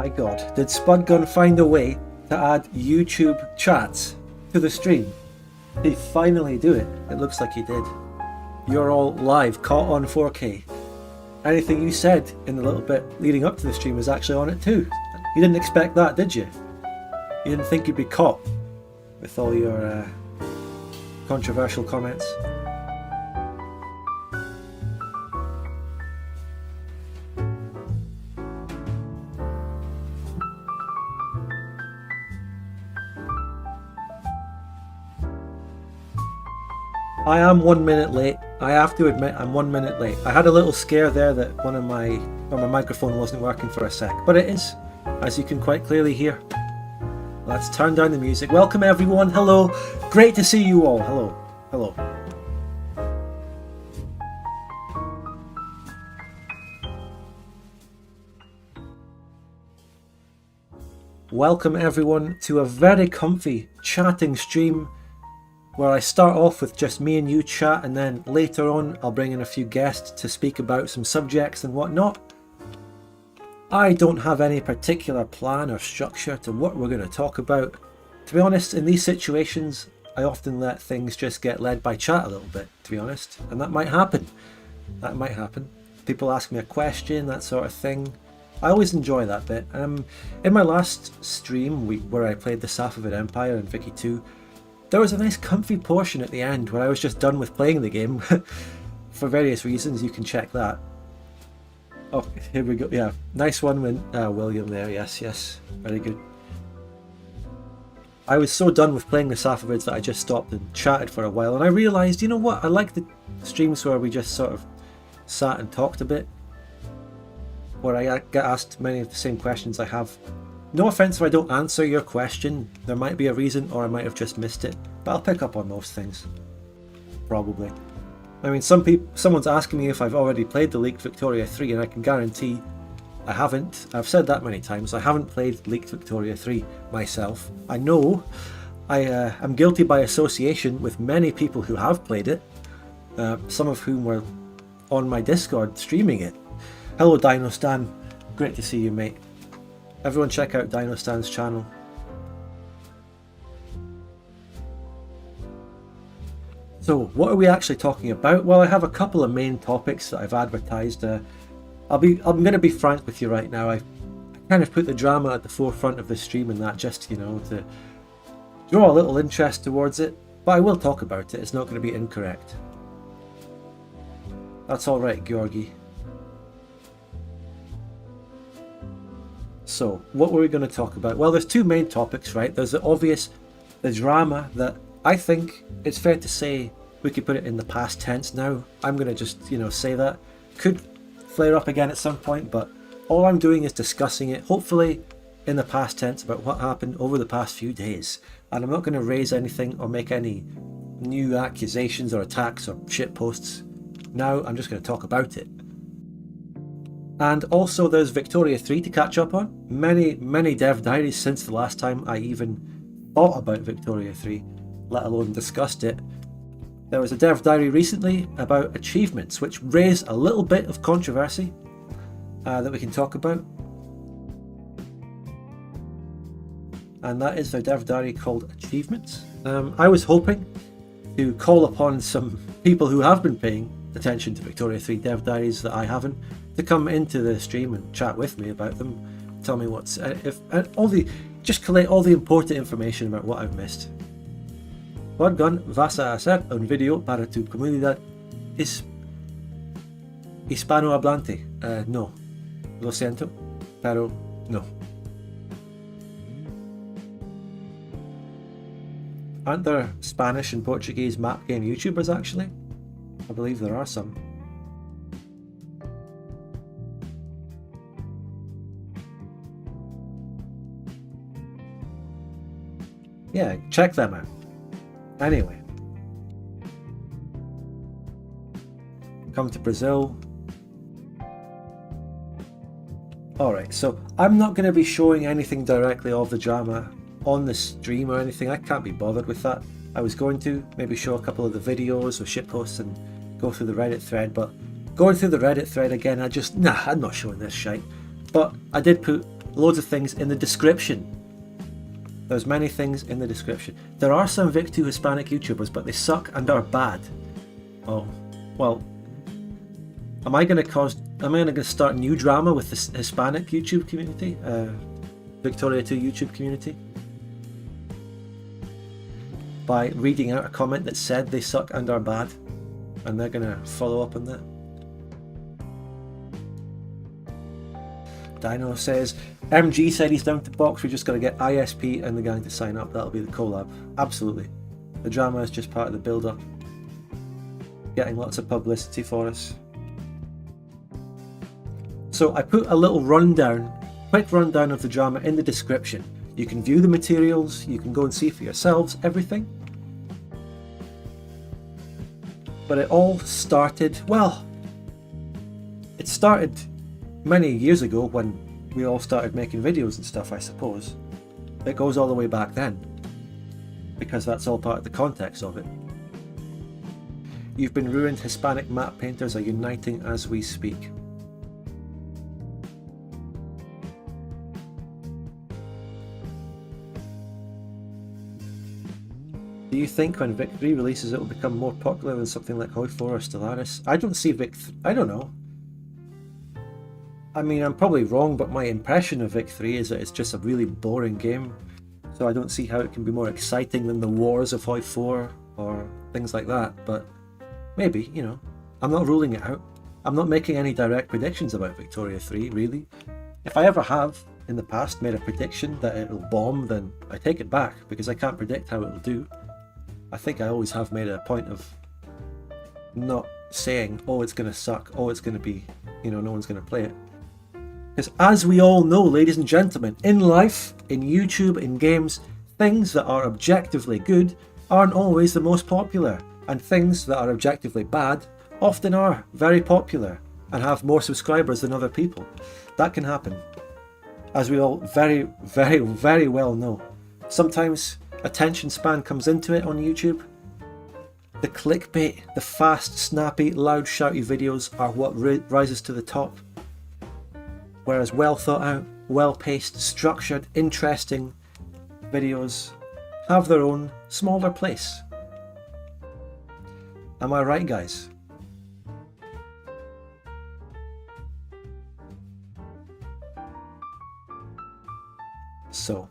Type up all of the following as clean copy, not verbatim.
my god, did Spudgun find a way to add YouTube chats to the stream? Did he finally do it? It looks like he did. You're all live, caught on 4K. Anything you said in the little bit leading up to the stream was actually on it too. You didn't expect that, did you? You didn't think you'd be caught with all your controversial comments? I am 1 minute late. I have to admit I'm 1 minute late. I had a little scare there that my microphone wasn't working for a sec, but it is, as you can quite clearly hear. Let's turn down the music. Welcome everyone. Hello. Great to see you all. Hello. Hello. Welcome everyone to a very comfy chatting stream where I start off with just me and you chat, and then later on I'll bring in a few guests to speak about some subjects and whatnot. I don't have any particular plan or structure to what we're going to talk about. To be honest, in these situations I often let things just get led by chat a little bit, to be honest, and that might happen. That might happen. People ask me a question, that sort of thing. I always enjoy that bit. In my last stream where I played the Safavid Empire and Vicky 2, there was a nice comfy portion at the end where I was just done with playing the game. For various reasons, you can check that. Oh, here we go. Yeah, nice one when William there. Yes, yes, very good. I was so done with playing the Safavids that I just stopped and chatted for a while, and I realised, you know what, I like the streams where we just sort of sat and talked a bit, where I get asked many of the same questions I have. No offence if I don't answer your question, there might be a reason, or I might have just missed it, but I'll pick up on most things. Probably. I mean, someone's asking me if I've already played the Leaked Victoria 3, and I can guarantee I haven't. I've said that many times. I haven't played Leaked Victoria 3 myself. I know I'm guilty by association with many people who have played it, some of whom were on my Discord streaming it. Hello Dino Stan, great to see you mate. Everyone check out Dino Stan's channel. So what are we actually talking about? Well, I have a couple of main topics that I've advertised. I'm going to be frank with you right now. I kind of put the drama at the forefront of the stream and that just, you know, to draw a little interest towards it. But I will talk about it. It's not going to be incorrect. That's all right, Georgi. So, what were we going to talk about? Well, there's two main topics, right? There's the drama that I think it's fair to say we could put it in the past tense now. I'm going to just, you know, say that. Could flare up again at some point, but all I'm doing is discussing it, hopefully in the past tense, about what happened over the past few days. And I'm not going to raise anything or make any new accusations or attacks or shitposts. Now, I'm just going to talk about it. And also there's Victoria 3 to catch up on. Many dev diaries since the last time I even thought about Victoria 3, let alone discussed it. There was a dev diary recently about achievements, which raised a little bit of controversy that we can talk about. And that is the dev diary called Achievements. I was hoping to call upon some people who have been paying attention to Victoria 3 dev diaries that I haven't, to come into the stream and chat with me about them, tell me what's just collate all the important information about what I've missed. Spudgun vas a hacer un video para tu comunidad hispanohablante. No, lo siento, pero no. Aren't there Spanish and Portuguese map game YouTubers actually? I believe there are some. Yeah, check them out. Anyway. Come to Brazil. Alright, so I'm not going to be showing anything directly of the drama on the stream or anything. I can't be bothered with that. I was going to maybe show a couple of the videos or shitposts and go through the Reddit thread, but going through the Reddit thread again, I'm not showing this shite. But I did put loads of things in the description. There's many things in the description. There are some Vic2 Hispanic YouTubers, but they suck and are bad. Oh, well, am I going to start new drama with the Hispanic YouTube community? Victoria 2 YouTube community? By reading out a comment that said they suck and are bad, and they're going to follow up on that. Dino says, MG said he's down to box, we just got to get ISP and the gang to sign up, that'll be the collab. Absolutely. The drama is just part of the build-up. Getting lots of publicity for us. So I put a little quick rundown of the drama in the description. You can view the materials, you can go and see for yourselves everything. But it all started, well, it started many years ago when we all started making videos and stuff, I suppose. It goes all the way back then, because that's all part of the context of it. You've been ruined. Hispanic map painters are uniting as we speak. Do you think when Vic 3 releases it will become more popular than something like Hoi 4 or Stellaris? I don't see I don't know. I mean, I'm probably wrong, but my impression of Vic 3 is that it's just a really boring game. So I don't see how it can be more exciting than the wars of Hoi 4 or things like that, but maybe, you know. I'm not ruling it out. I'm not making any direct predictions about Victoria 3, really. If I ever have, in the past, made a prediction that it'll bomb, then I take it back, because I can't predict how it'll do. I think I always have made a point of not saying, oh, it's going to suck, oh, it's going to be, you know, no one's going to play it. Because as we all know, ladies and gentlemen, in life, in YouTube, in games, things that are objectively good aren't always the most popular, and things that are objectively bad often are very popular and have more subscribers than other people. That can happen, as we all very, very, very well know. Sometimes attention span comes into it on YouTube. The clickbait, the fast, snappy, loud, shouty videos are what rises to the top. Whereas well thought out, well paced, structured, interesting videos have their own smaller place. Am I right, guys? So,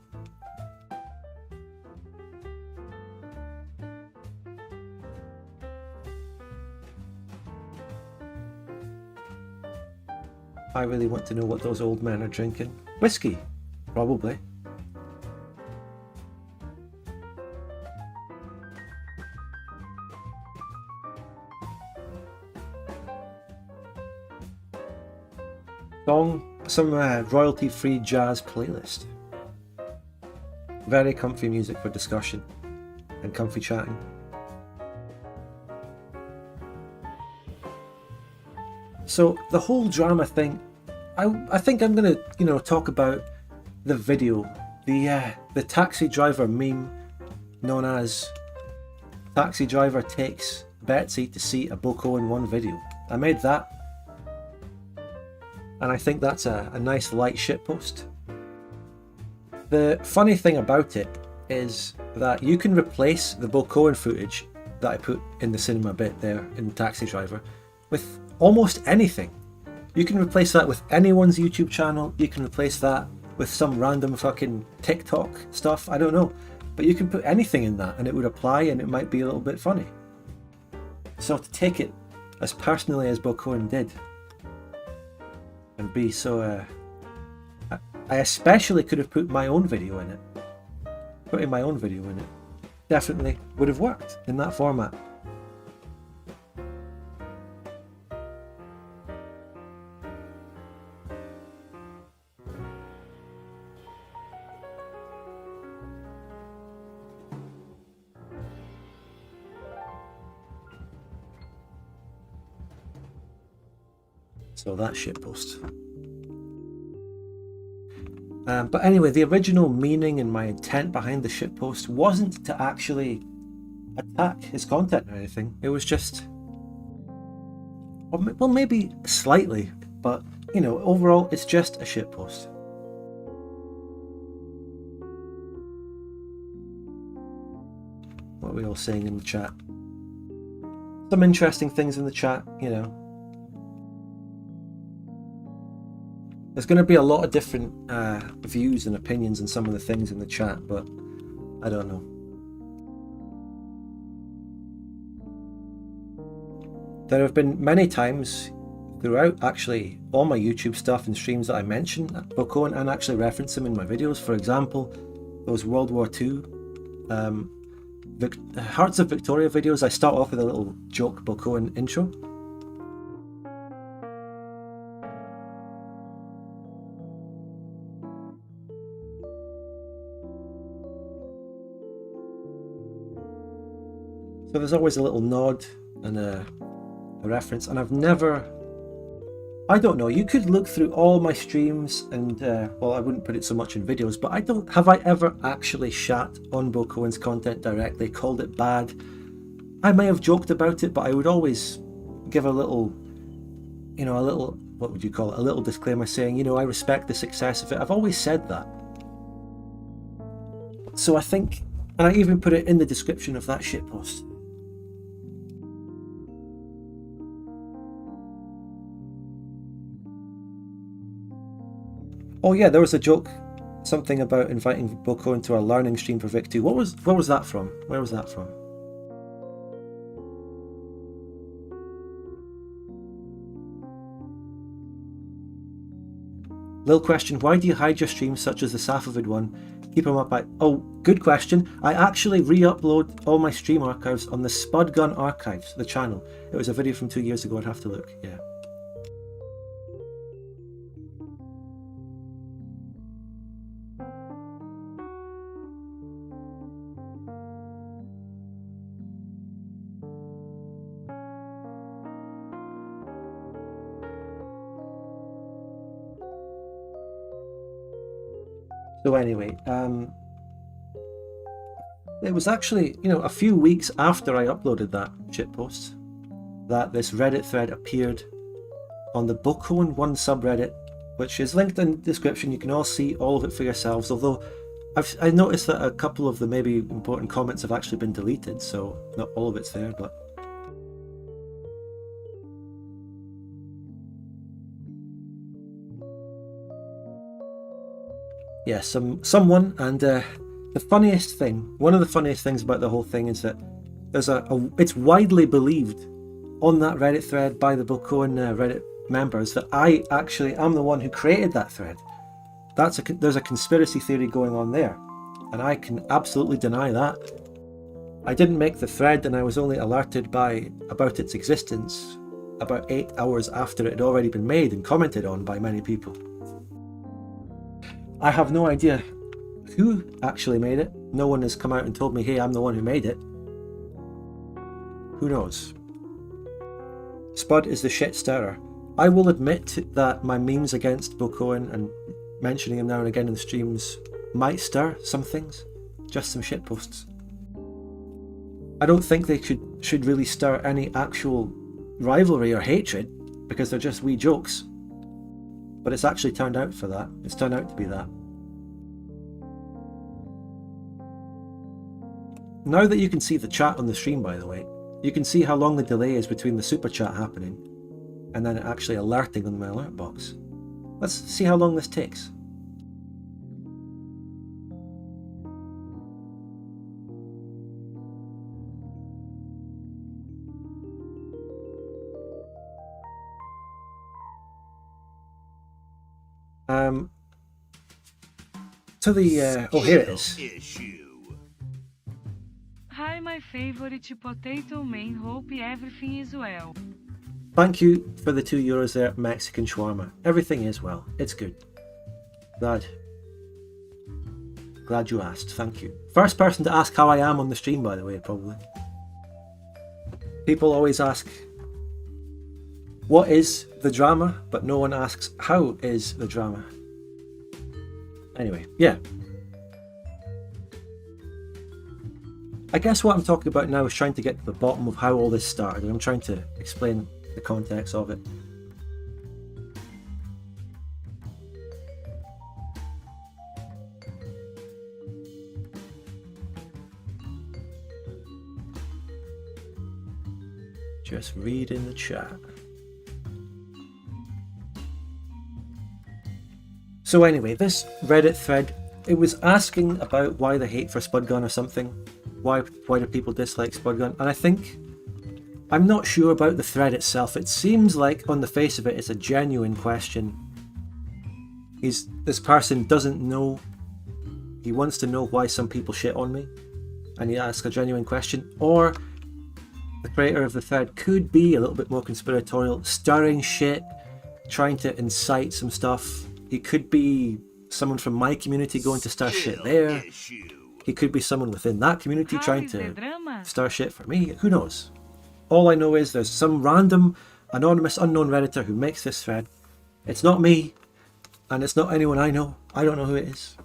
I really want to know what those old men are drinking. Whiskey, probably. Some royalty-free jazz playlist. Very comfy music for discussion and comfy chatting. So the whole drama thing, I think I'm gonna, you know, talk about the video, the taxi driver meme known as "Taxi driver takes Betsy to see a Boko in one video." I made that, and I think that's a nice light shitpost. The funny thing about it is that you can replace the Bokoan footage that I put in the cinema bit there in Taxi Driver with almost anything. You can replace that with anyone's YouTube channel, you can replace that with some random fucking TikTok stuff, I don't know. But you can put anything in that and it would apply and it might be a little bit funny. So to take it as personally as Bokoan did, and be so... I especially could have put my own video in it. Putting my own video in it definitely would have worked in that format. So that shitpost. But anyway, the original meaning and my intent behind the shitpost wasn't to actually attack his content or anything. It was just, well, maybe slightly, but you know, overall, it's just a shitpost. we all saying in the chat? Some interesting things in the chat, you know. There's going to be a lot of different views and opinions on some of the things in the chat, but I don't know. There have been many times throughout actually all my YouTube stuff and streams that I mention Book Owen and actually reference them in my videos. For example, those World War II Hearts of Victoria videos, I start off with a little joke Book Owen intro. So there's always a little nod and a reference, and I've never, I don't know, you could look through all my streams and well, I wouldn't put it so much in videos, but have I ever actually shat on Book Owen's content directly, called it bad? I may have joked about it, but I would always give a little, you know, a little, what would you call it, a little disclaimer saying, you know, I respect the success of it. I've always said that. So I think, and I even put it in the description of that shitpost. Oh yeah, there was a joke, something about inviting Book Owen to our learning stream for Vic 2. What was that from? Where was that from? Lil question, why do you hide your streams such as the Safavid one? Keep them up Oh, good question. I actually re-upload all my stream archives on the Spudgun archives, the channel. It was a video from 2 years ago, I'd have to look, yeah. So anyway, it was actually, you know, a few weeks after I uploaded that shitpost that this Reddit thread appeared on the Book Owen 1 subreddit, which is linked in the description. You can all see all of it for yourselves, although I noticed that a couple of the maybe important comments have actually been deleted, so not all of it's there, but yeah, someone, and the funniest thing, one of the funniest things about the whole thing is that there's it's widely believed on that Reddit thread by the Book Owen Reddit members that I actually am the one who created that thread. There's a conspiracy theory going on there, and I can absolutely deny that. I didn't make the thread, and I was only alerted about its existence about 8 hours after it had already been made and commented on by many people. I have no idea who actually made it. No one has come out and told me, hey, I'm the one who made it. Who knows? Spud is the shit stirrer. I will admit that my memes against Book Owen and mentioning him now and again in the streams might stir some things, just some shit posts. I don't think they should really stir any actual rivalry or hatred, because they're just wee jokes. But it's actually turned out for that. It's turned out to be that. Now that you can see the chat on the stream, by the way, you can see how long the delay is between the super chat happening and then it actually alerting on my alert box. Let's see how long this takes. To the oh, here it is. Hi, my favorite potato man. Hope everything is well. Thank you for the €2 there, Mexican shawarma. Everything is well. It's good. Glad you asked. Thank you. First person to ask how I am on the stream, by the way, probably. People always ask, what is the drama? But no one asks, how is the drama? Anyway, yeah. I guess what I'm talking about now is trying to get to the bottom of how all this started, and I'm trying to explain the context of it. just reading the chat. So anyway, this Reddit thread, it was asking about why the hate for Spudgun or something. Why do people dislike Spudgun? And I think, I'm not sure about the thread itself. It seems like on the face of it, it's a genuine question. This person doesn't know. He wants to know why some people shit on me, and he asks a genuine question. Or the creator of the thread could be a little bit more conspiratorial, stirring shit, trying to incite some stuff. He could be someone from my community going to stir shit there. He could be someone within that community trying to stir shit for me. Who knows? All I know is there's some random, anonymous, unknown Redditor who makes this thread. It's not me, and it's not anyone I know. I don't know who it is.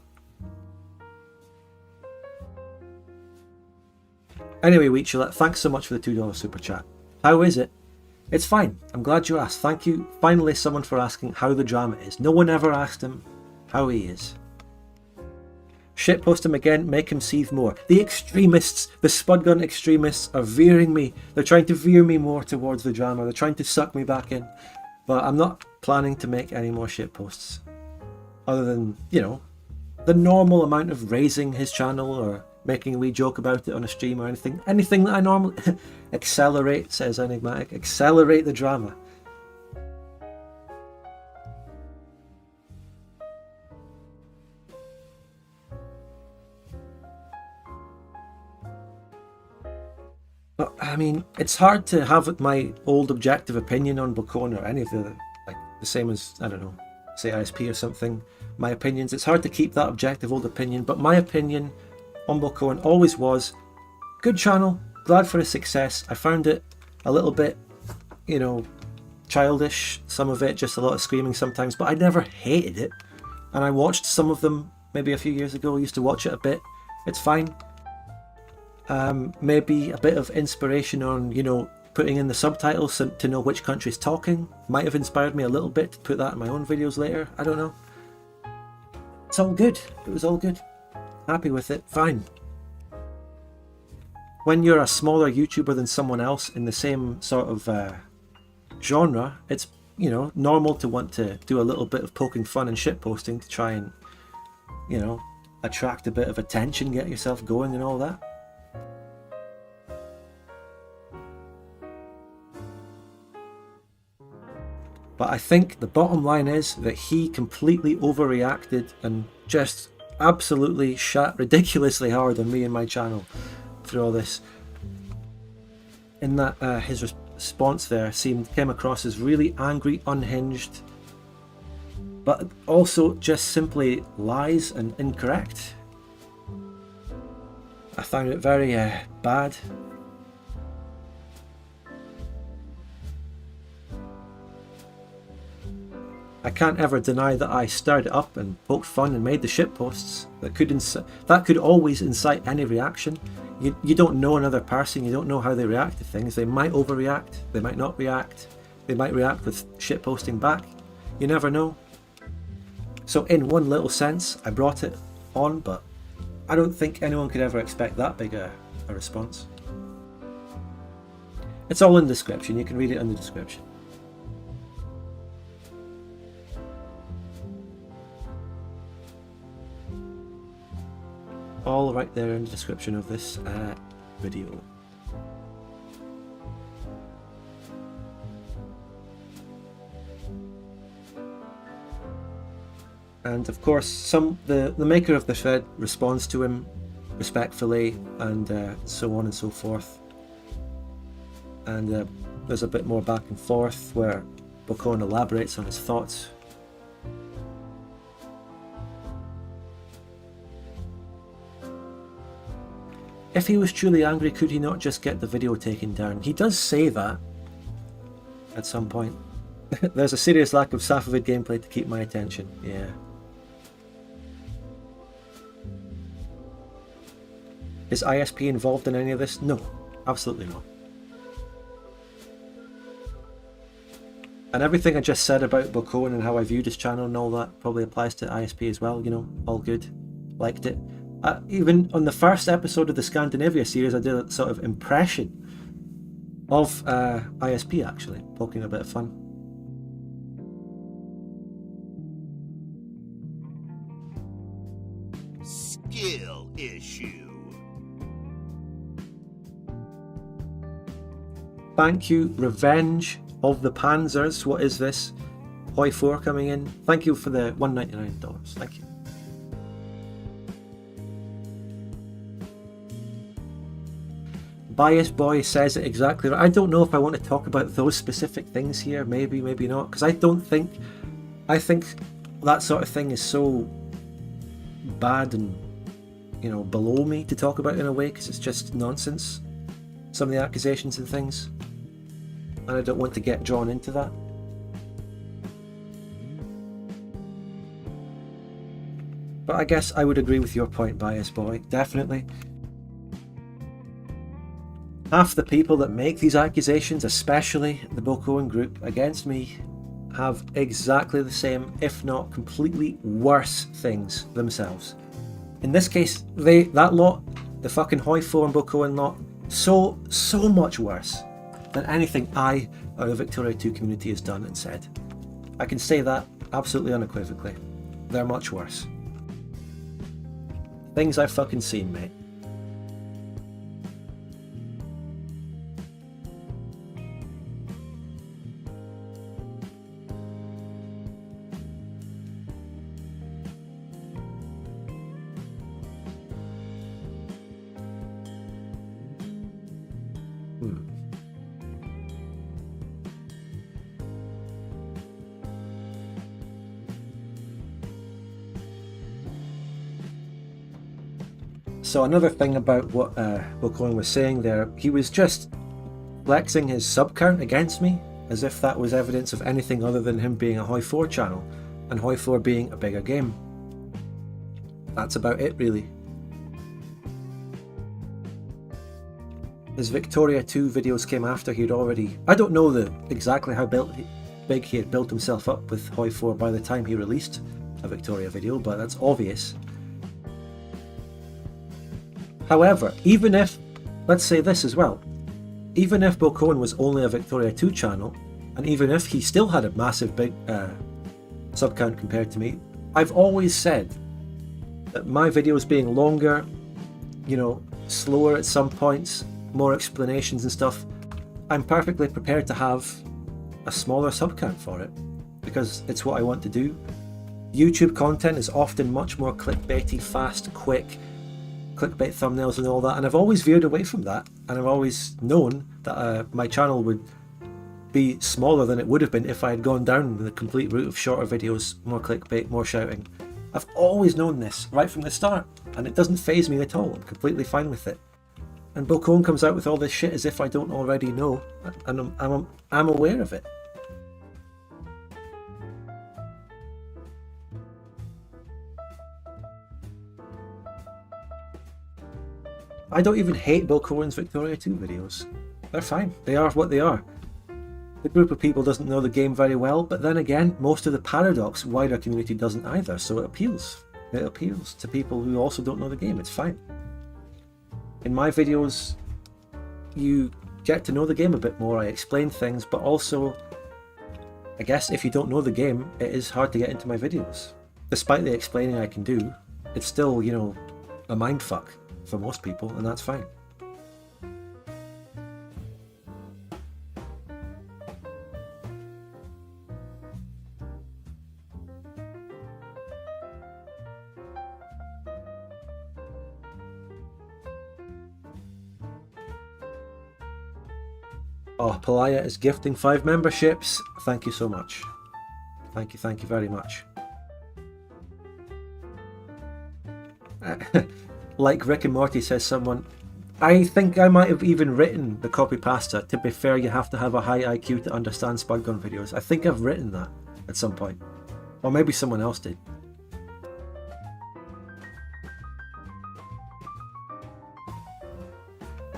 Anyway, Weechula, thanks so much for the $2 super chat. How is it? It's fine. I'm glad you asked. Thank you. Finally, someone for asking how the drama is. No one ever asked him how he is. Shitpost him again, make him seethe more. The extremists, the Spudgun extremists, are veering me. They're trying to veer me more towards the drama. They're trying to suck me back in. But I'm not planning to make any more shitposts. Other than, you know, the normal amount of raising his channel or making a wee joke about it on a stream or anything. Anything that I normally... Accelerate, says Enigmatic. Accelerate the drama. But, I mean, it's hard to have my old objective opinion on Bocone or any of the... like the same as, I don't know, say ISP or something. My opinions. It's hard to keep that objective old opinion, but my opinion on Bocone always was, good channel, glad for his success. I found it a little bit, you know, childish, some of it, just a lot of screaming sometimes, but I never hated it. And I watched some of them maybe a few years ago, I used to watch it a bit. It's fine. Maybe a bit of inspiration on, you know, putting in the subtitles to know which country's talking. Might have inspired me a little bit to put that in my own videos later. I don't know. It's all good. It was all good. Happy with it. Fine. When you're a smaller YouTuber than someone else in the same sort of genre, it's, you know, normal to want to do a little bit of poking fun and shitposting to try and, you know, attract a bit of attention, get yourself going and all that. But I think the bottom line is that he completely overreacted and just absolutely shat ridiculously hard on me and my channel through all this. In that his response there came across as really angry, unhinged, but also just simply lies and incorrect. I found it very bad. I can't ever deny that I stirred it up and poked fun and made the shitposts. That could always incite any reaction. You don't know another person, you don't know how they react to things. They might overreact, they might not react, they might react with shitposting back. You never know. So in one little sense, I brought it on, but I don't think anyone could ever expect that big a response. It's all in the description, you can read it in the description. All right there in the description of this video. And of course, the maker of the thread responds to him respectfully and so on and so forth. And there's a bit more back and forth where Bocone elaborates on his thoughts. If he was truly angry, could he not just get the video taken down? He does say that at some point. There's a serious lack of Safavid gameplay to keep my attention. Yeah. Is ISP involved in any of this? No, absolutely not. And everything I just said about Bocone and how I viewed his channel and all that probably applies to ISP as well, you know, all good. Liked it. Even on the first episode of the Scandinavia series, I did a sort of impression of ISP actually, poking a bit of fun. Skill issue. Thank you, Revenge of the Panzers. What is this? Hoi 4 coming in. Thank you for the $199. Thank you. Bias Boy says it exactly right. I don't know if I want to talk about those specific things here. Maybe, maybe not. Because I think that sort of thing is so bad and, you know, below me to talk about in a way, because it's just nonsense. Some of the accusations and things. And I don't want to get drawn into that. But I guess I would agree with your point, Bias Boy. Definitely. Half the people that make these accusations, especially the Bokoan group against me, have exactly the same, if not completely worse things themselves. In this case, that lot, the fucking Hoi 4 and Bokoan lot, so much worse than anything I or the Victoria 2 community has done and said. I can say that absolutely unequivocally. They're much worse. Things I've fucking seen, mate. So another thing about what Bokoan was saying there, he was just flexing his sub count against me, as if that was evidence of anything other than him being a Hoi 4 channel, and Hoi 4 being a bigger game. That's about it, really. His Victoria 2 videos came after he'd already... I don't know exactly how big he had built himself up with Hoi 4 by the time he released a Victoria video, but that's obvious. However, even if, let's say this as well, even if Bokoan was only a Victoria 2 channel, and even if he still had a massive big sub count compared to me, I've always said that my videos being longer, you know, slower at some points, more explanations and stuff, I'm perfectly prepared to have a smaller sub count for it, because it's what I want to do. YouTube content is often much more clickbaity, fast, quick, clickbait thumbnails and all that, and I've always veered away from that, and I've always known that my channel would be smaller than it would have been if I had gone down the complete route of shorter videos, more clickbait, more shouting. I've always known this right from the start, and it doesn't faze me at all. I'm completely fine with it. And Bokoan comes out with all this shit as if I don't already know, and I'm aware of it. I don't even hate Bokoan's Victoria 2 videos. They're fine. They are what they are. The group of people doesn't know the game very well, but then again, most of the Paradox wider community doesn't either, so it appeals. It appeals to people who also don't know the game. It's fine. In my videos, you get to know the game a bit more. I explain things, but also, I guess if you don't know the game, it is hard to get into my videos. Despite the explaining I can do, it's still, you know, a mindfuck for most people, and that's fine. Oh, Palaya is gifting 5 memberships. Thank you so much. Thank you very much. Like Rick and Morty, says someone, I think I might have even written the copy pasta. To be fair, you have to have a high IQ to understand Spudgun videos. I think I've written that at some point. Or maybe someone else did.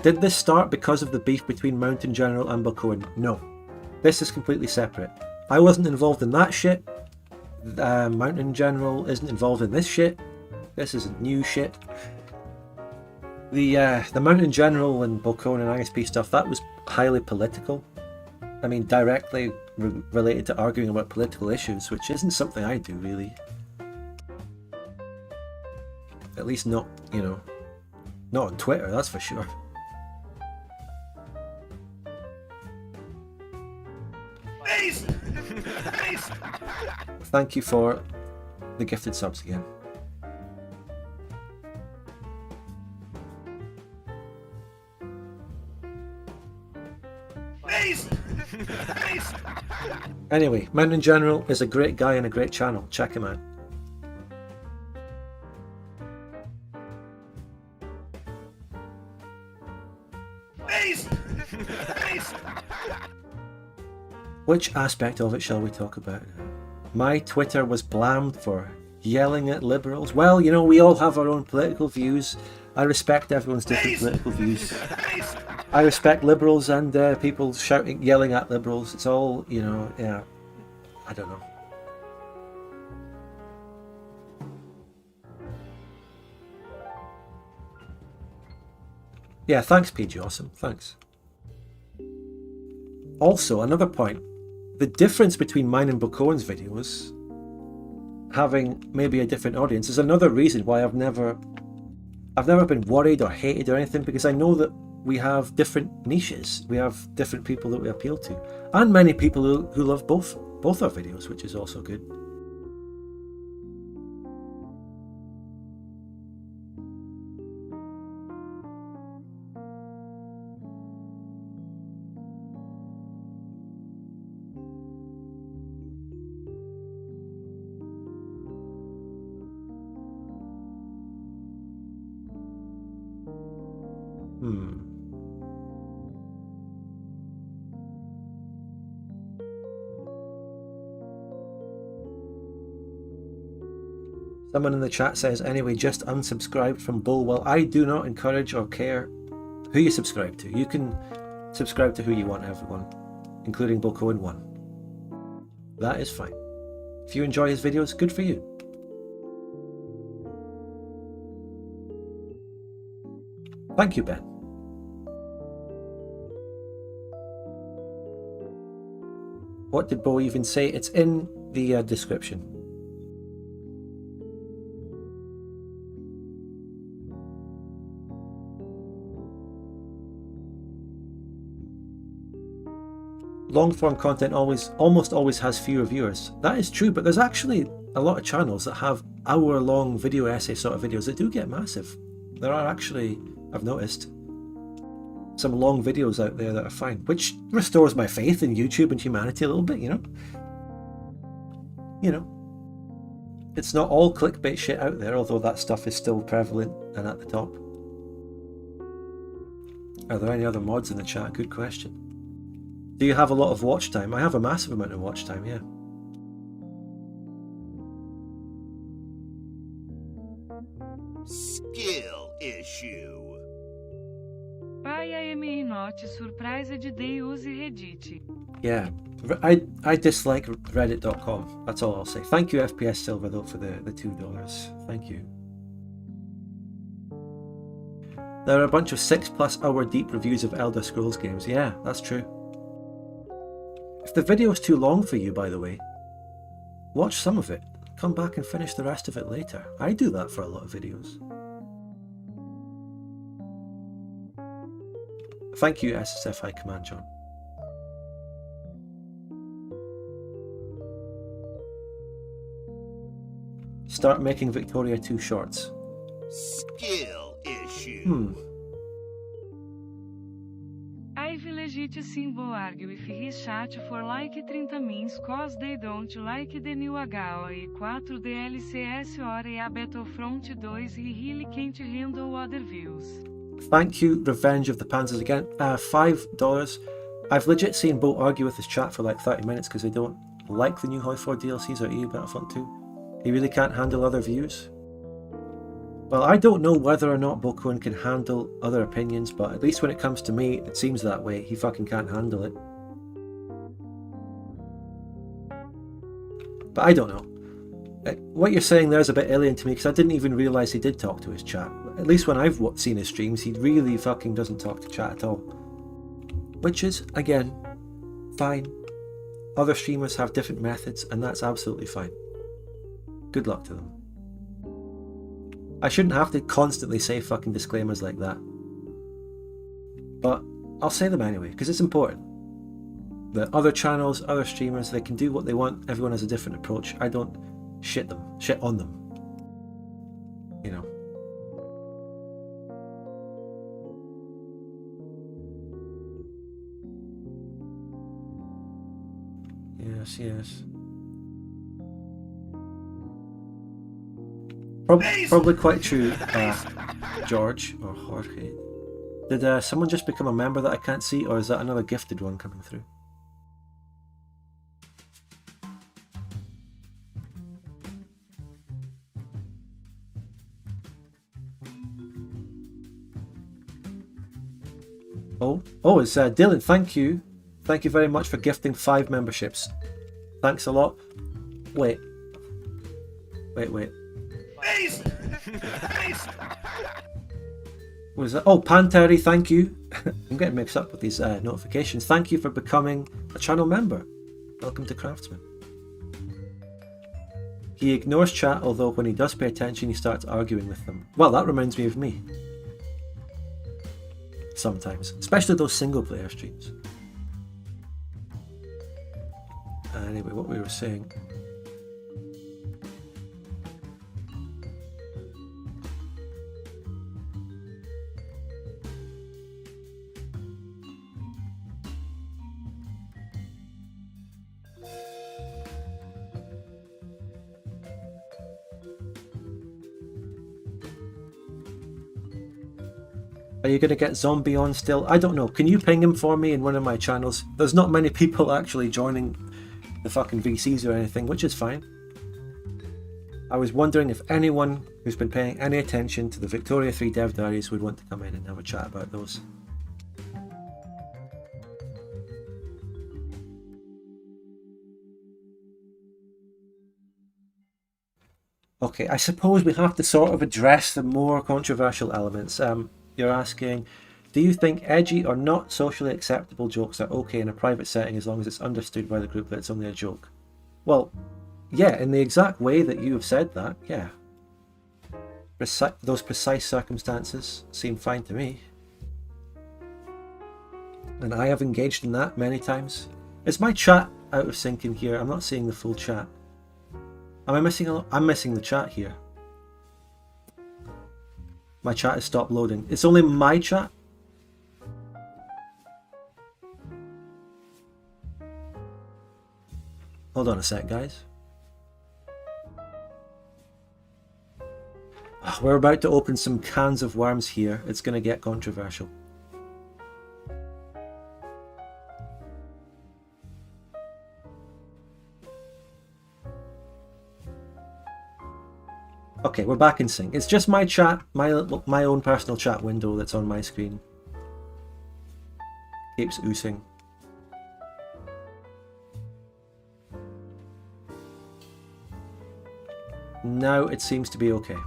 Did this start because of the beef between Mountain General and Bokoan? No. This is completely separate. I wasn't involved in that shit. Mountain General isn't involved in this shit. This is new shit. The Mountain General and Bokoan and ISP stuff, that was highly political. I mean, directly related to arguing about political issues, which isn't something I do, really. At least not, you know, not on Twitter, that's for sure. Thank you for the gifted subs again. Anyway, Mountain General is a great guy and a great channel. Check him out. Which aspect of it shall we talk about? My Twitter was blamed for yelling at liberals. Well, you know, we all have our own political views. I respect everyone's different political views. I respect liberals and people shouting, yelling at liberals. It's all, you know, yeah, I don't know. Yeah, thanks, PG Awesome. Thanks. Also, another point. The difference between mine and Bokowen's videos, having maybe a different audience, is another reason why I've never been worried or hated or anything, because I know that we have different niches. We have different people that we appeal to, and many people who love both our videos, which is also good. Someone in the chat says, anyway, just unsubscribed from Bull. Well, I do not encourage or care who you subscribe to. You can subscribe to who you want, everyone, including Bokowen 1. That is fine. If you enjoy his videos, good for you. Thank you, Ben. What did Bo even say? It's in the description. Long-form content almost always has fewer viewers. That is true, but there's actually a lot of channels that have hour-long video essay sort of videos that do get massive. There are actually, I've noticed, some long videos out there that are fine, which restores my faith in YouTube and humanity a little bit, you know? You know, it's not all clickbait shit out there, although that stuff is still prevalent and at the top. Are there any other mods in the chat? Good question. Do you have a lot of watch time? I have a massive amount of watch time, yeah. Skill issue. Paia e note surpresa de Deus e Reddit. Yeah, I dislike reddit.com. That's all I'll say. Thank you, FPS Silver, though, for the $2. Thank you. There are a bunch of 6+ hour deep reviews of Elder Scrolls games. Yeah, that's true. If the video is too long for you, by the way, watch some of it. Come back and finish the rest of it later. I do that for a lot of videos. Thank you, SSF High Command John. Start making Victoria 2 shorts. Skill issue. I've legit symbol argue if his chat for like 30 mins cause they don't like the new HOI 4 DLCS or a Battlefront 2 he really can't handle other views. Thank you, Revenge of the Panzers again. $5. I've legit seen Bo argue with his chat for like 30 minutes because they don't like the new HOI 4 DLCs or EU Battlefront 2. He really can't handle other views. Well, I don't know whether or not Bokowen can handle other opinions, but at least when it comes to me, it seems that way. He fucking can't handle it. But I don't know. What you're saying there is a bit alien to me, because I didn't even realise he did talk to his chat. At least when I've seen his streams, he really fucking doesn't talk to chat at all. which is, again, fine. Other streamers have different methods, and that's absolutely fine. Good luck to them. I shouldn't have to constantly say fucking disclaimers like that. But I'll say them anyway, because it's important. That other channels, other streamers, they can do what they want. Everyone has a different approach. I don't shit on them. You know. Yes. Probably quite true, George or Jorge. Did someone just become a member that I can't see, or is that another gifted one coming through? Oh, it's Dylan. Thank you very much for gifting 5 memberships. Thanks a lot. Wait. Was that? Oh, Panteri, thank you. I'm getting mixed up with these notifications. Thank you for becoming a channel member. Welcome to Craftsman. He ignores chat, although when he does pay attention, he starts arguing with them. Well, that reminds me of me. Sometimes, especially those single player streams. Anyway, what we were saying. Are you going to get Zombie on still? I don't know. Can you ping him for me in one of my channels? There's not many people actually joining the fucking VCs or anything, which is fine. I was wondering if anyone who's been paying any attention to the Victoria 3 Dev Diaries would want to come in and have a chat about those. Okay, I suppose we have to sort of address the more controversial elements. You're asking, do you think edgy or not socially acceptable jokes are okay in a private setting as long as it's understood by the group that it's only a joke? Well, yeah, in the exact way that you have said that, yeah. Those precise circumstances seem fine to me. And I have engaged in that many times. Is my chat out of sync in here? I'm not seeing the full chat. Am I missing I'm missing the chat here. My chat has stopped loading. It's only my chat? Hold on a sec, guys. We're about to open some cans of worms here. It's going to get controversial. Okay, we're back in sync. It's just my chat, my own personal chat window that's on my screen. Keeps oozing. Now it seems to be okay.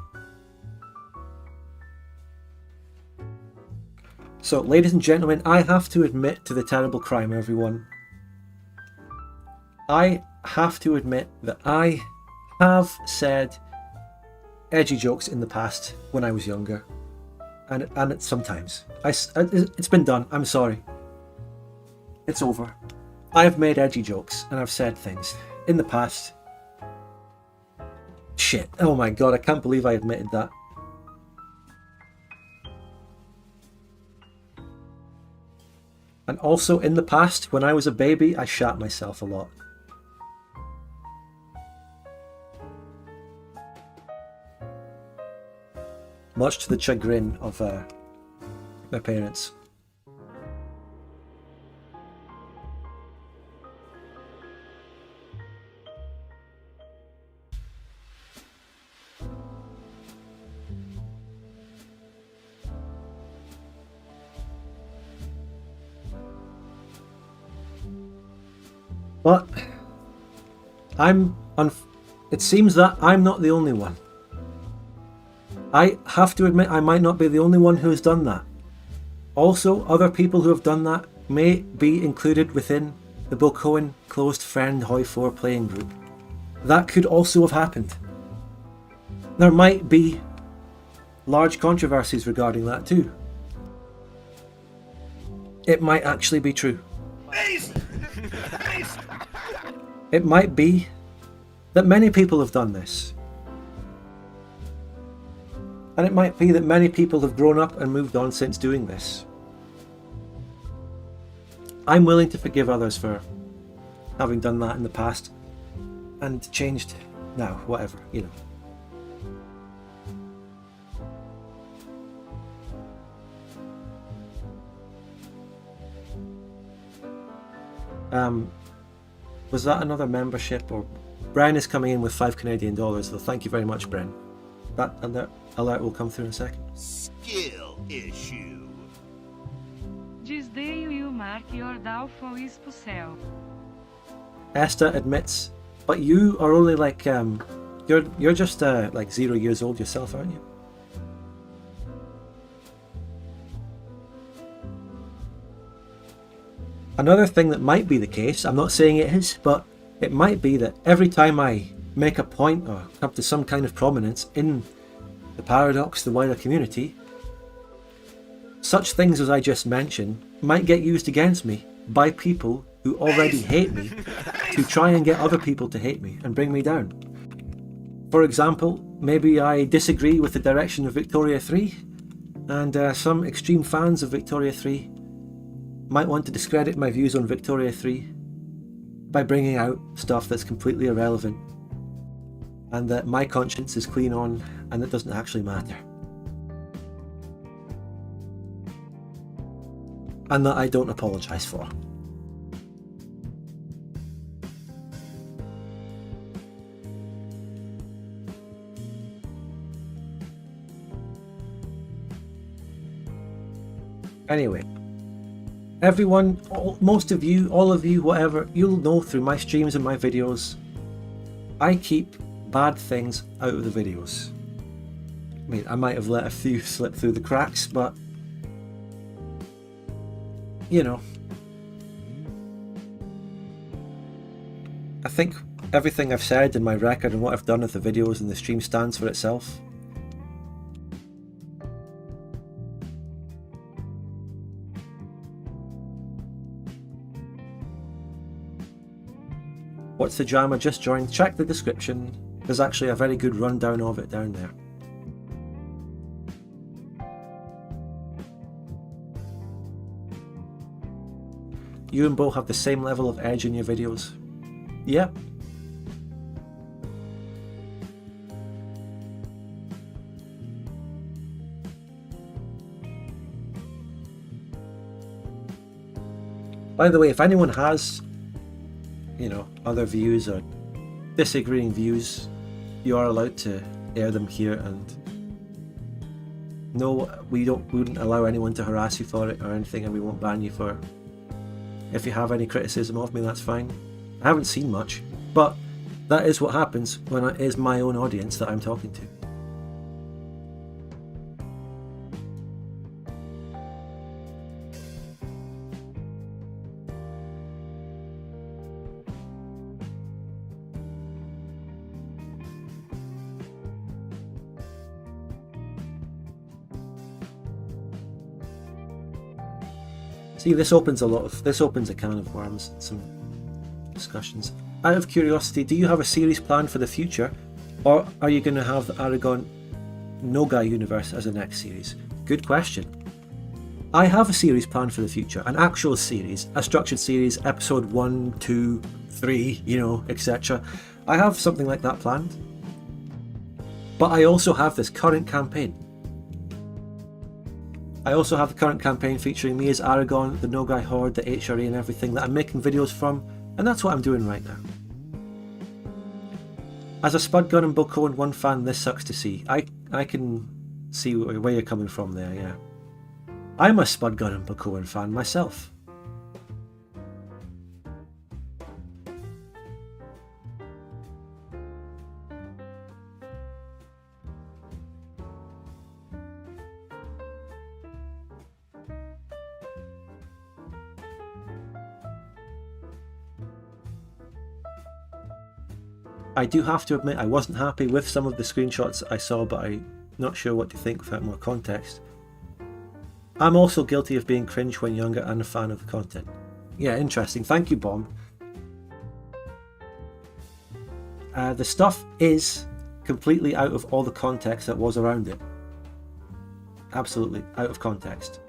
So, ladies and gentlemen, I have to admit to the terrible crime, everyone. I have to admit that I have said edgy jokes in the past when I was younger, and sometimes it's been done. I'm sorry. It's over. I have made edgy jokes and I've said things in the past. Shit. Oh my god, I can't believe I admitted that. And also in the past, when I was a baby, I shat myself a lot. Much to the chagrin of my parents. But it seems that I'm not the only one. I have to admit I might not be the only one who has done that. Also, other people who have done that may be included within the Bocoen closed friend Hoi 4 playing group. That could also have happened. There might be large controversies regarding that too. It might actually be true. It might be that many people have done this. And it might be that many people have grown up and moved on since doing this. I'm willing to forgive others for having done that in the past and changed now, whatever, you know. Was that another membership? Or Bren is coming in with $5 Canadian, so thank you very much, Bren. That alert will come through in a second. Skill issue. Desdeio e o mark your downfall is pucel. Esther admits, but you are only like you're just like 0 years old yourself, aren't you? Another thing that might be the case, I'm not saying it is, but it might be that every time I make a point or come to some kind of prominence in the paradox, the wider community, such things as I just mentioned might get used against me by people who already hate me to try and get other people to hate me and bring me down. For example, maybe I disagree with the direction of Victoria 3, and some extreme fans of Victoria 3 might want to discredit my views on Victoria 3 by bringing out stuff that's completely irrelevant and that my conscience is clean on and that doesn't actually matter. And that I don't apologise for. Anyway, everyone, most of you, all of you, whatever, you'll know through my streams and my videos, I keep bad things out of the videos. I mean, I might have let a few slip through the cracks, but you know, I think everything I've said in my record and what I've done with the videos and the stream stands for itself. What's the drama? Just joined. Check the description. There's actually a very good rundown of it down there. You and Bo have the same level of edge in your videos. Yep. By the way, if anyone has, you know, other views or disagreeing views, you are allowed to air them here, and no, we wouldn't allow anyone to harass you for it or anything, and we won't ban you for it. If you have any criticism of me, that's fine. I haven't seen much, but that is what happens when it is my own audience that I'm talking to. See, this opens a can of worms, some discussions. Out of curiosity, do you have a series planned for the future, or are you going to have the Aragon Nogai universe as a next series? Good question. I have a series planned for the future, an actual series, a structured series, episode 1, 2, 3, you know, etc. I have something like that planned. But I also have this current campaign. I also have the current campaign featuring me as Aragon, the Nogai Horde, the HRE and everything that I'm making videos from, and that's what I'm doing right now. As a Spudgun and Bocoen 1 fan, this sucks to see. I can see where you're coming from there, yeah. I'm a Spudgun and Bocoen fan myself. I do have to admit I wasn't happy with some of the screenshots I saw, but I'm not sure what to think without more context. I'm also guilty of being cringe when younger and a fan of the content. Yeah, interesting. Thank you, Bomb. The stuff is completely out of all the context that was around it. Absolutely out of context.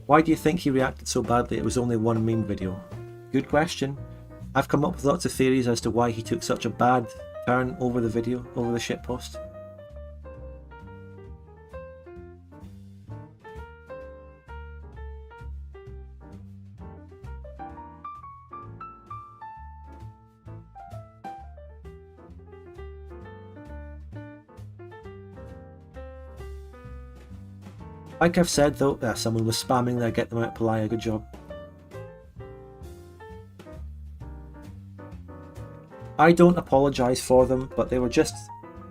Why do you think he reacted so badly? It was only one meme video. Good question. I've come up with lots of theories as to why he took such a bad turn over the video, over the shitpost. Like I've said though, someone was spamming there, get them out, Palaya, good job. I don't apologise for them, but they were just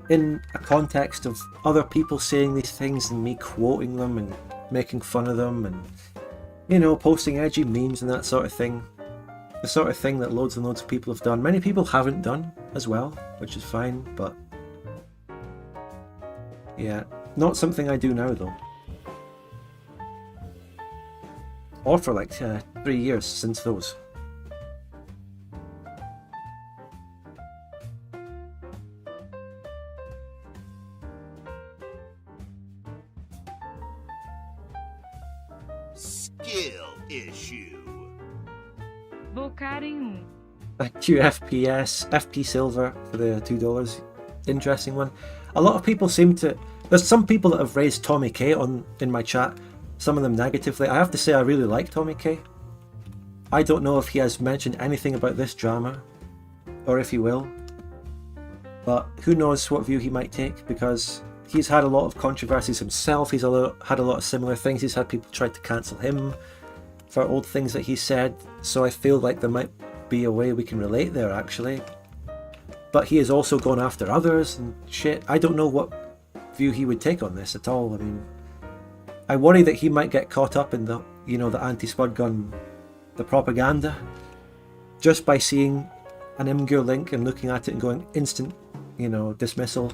in a context of other people saying these things and me quoting them and making fun of them and, you know, posting edgy memes and that sort of thing. The sort of thing that loads and loads of people have done. Many people haven't done as well, which is fine, but yeah, not something I do now though. Or for like 3 years since those. Skill issue. Bocar em Thank you, FP Silver, for the $2. Interesting one. A lot of people seem to. There's some people that have raised Tommy K in my chat. Some of them negatively. I have to say I really like Tommy K. I don't know if he has mentioned anything about this drama, or if he will. But who knows what view he might take, because he's had a lot of controversies himself. He's had a lot of similar things. He's had people try to cancel him for old things that he said. So I feel like there might be a way we can relate there, actually. But he has also gone after others and shit. I don't know what view he would take on this at all. I mean, I worry that he might get caught up in the, you know, the anti-Spudgun, the propaganda, just by seeing an Imgur link and looking at it and going instant, you know, dismissal.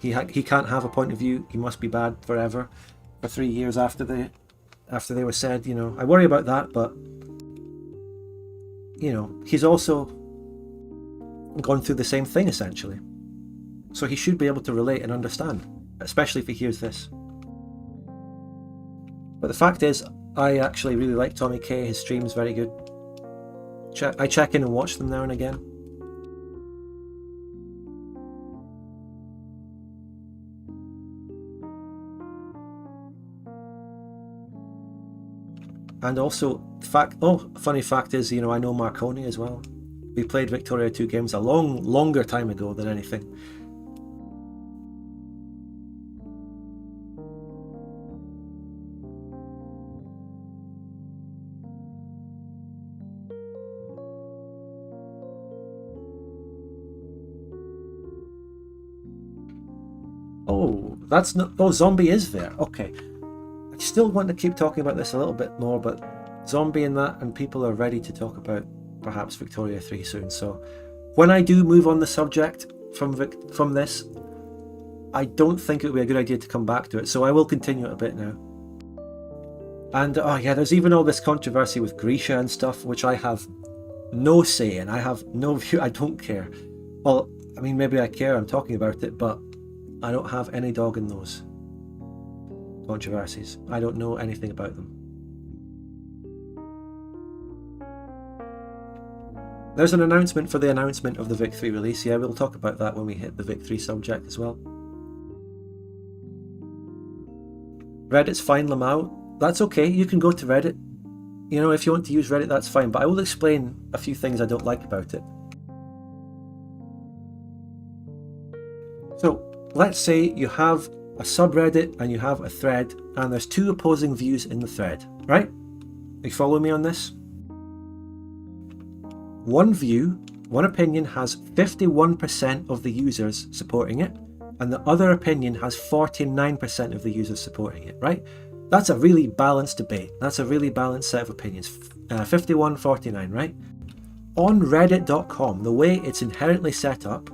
He can't have a point of view. He must be bad forever. For 3 years after they were said, you know, I worry about that. But you know, he's also gone through the same thing essentially, so he should be able to relate and understand, especially if he hears this. But the fact is, I actually really like Tommy K. His stream's very good. I check in and watch them now and again. And also, funny fact is, you know, I know Marconi as well. We played Victoria 2 games a longer time ago than anything. Oh, that's not. Oh, Zombie is there. Okay. I still want to keep talking about this a little bit more, but Zombie and that, and people are ready to talk about perhaps Victoria 3 soon. So when I do move on the subject from this, I don't think it would be a good idea to come back to it. So I will continue it a bit now. And oh yeah, there's even all this controversy with Grisha and stuff, which I have no say in. I have no view. I don't care. Well, I mean, maybe I care. I'm talking about it, but I don't have any dog in those controversies. I don't know anything about them. There's an announcement for the announcement of the Vic 3 release. Yeah, we'll talk about that when we hit the Vic 3 subject as well. Reddit's fine, Lamau. That's okay, you can go to Reddit. You know, if you want to use Reddit, that's fine, but I will explain a few things I don't like about it. So, let's say you have a subreddit and you have a thread, and there's two opposing views in the thread, right? You follow me on this? One view, one opinion has 51% of the users supporting it, and the other opinion has 49% of the users supporting it, right? That's a really balanced debate. That's a really balanced set of opinions. 51-49, right? On reddit.com, the way it's inherently set up,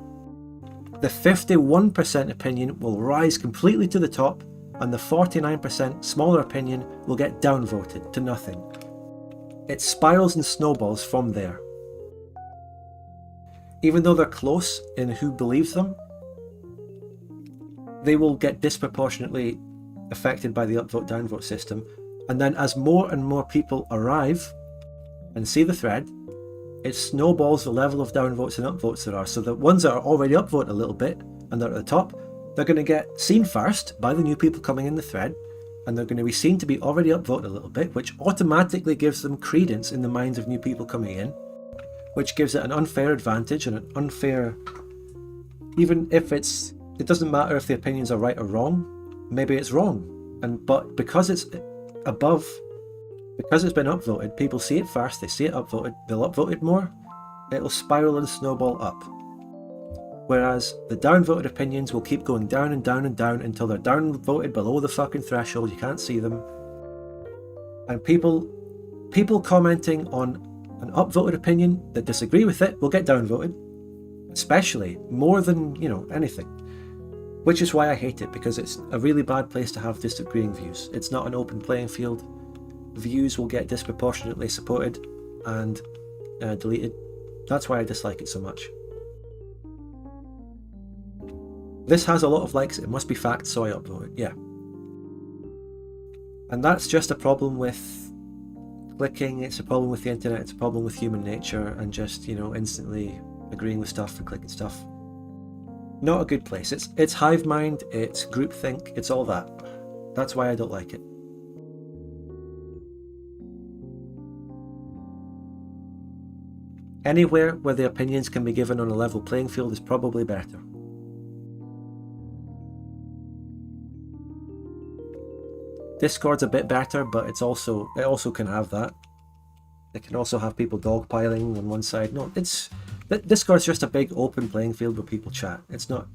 the 51% opinion will rise completely to the top, and the 49% smaller opinion will get downvoted to nothing. It spirals and snowballs from there. Even though they're close in who believes them, they will get disproportionately affected by the upvote downvote system, and then as more and more people arrive and see the thread, it snowballs the level of downvotes and upvotes there are. So the ones that are already upvoted a little bit and they're at the top, they're going to get seen first by the new people coming in the thread, and they're going to be seen to be already upvoted a little bit, which automatically gives them credence in the minds of new people coming in, which gives it an unfair advantage and an unfair, even if it doesn't matter if the opinions are right or wrong, maybe it's wrong, but because it's above, because it's been upvoted, people see it first, they see it upvoted, they'll upvote it more, it'll spiral and snowball up. Whereas the downvoted opinions will keep going down and down and down until they're downvoted below the fucking threshold, you can't see them. And people commenting on an upvoted opinion that disagree with it will get downvoted, especially more than, anything. Which is why I hate it, because it's a really bad place to have disagreeing views. It's not an open playing field. Views will get disproportionately supported and deleted. That's why I dislike it so much. This has a lot of likes, it must be fact, so I upvote it, yeah. And that's just a problem with clicking, it's a problem with the internet, it's a problem with human nature, and just, instantly agreeing with stuff and clicking stuff. Not a good place. It's hive mind, it's groupthink, it's all that. That's why I don't like it. Anywhere where the opinions can be given on a level playing field is probably better. Discord's a bit better, but it also can have that. It can also have people dogpiling on one side. No, Discord's just a big open playing field where people chat. It's not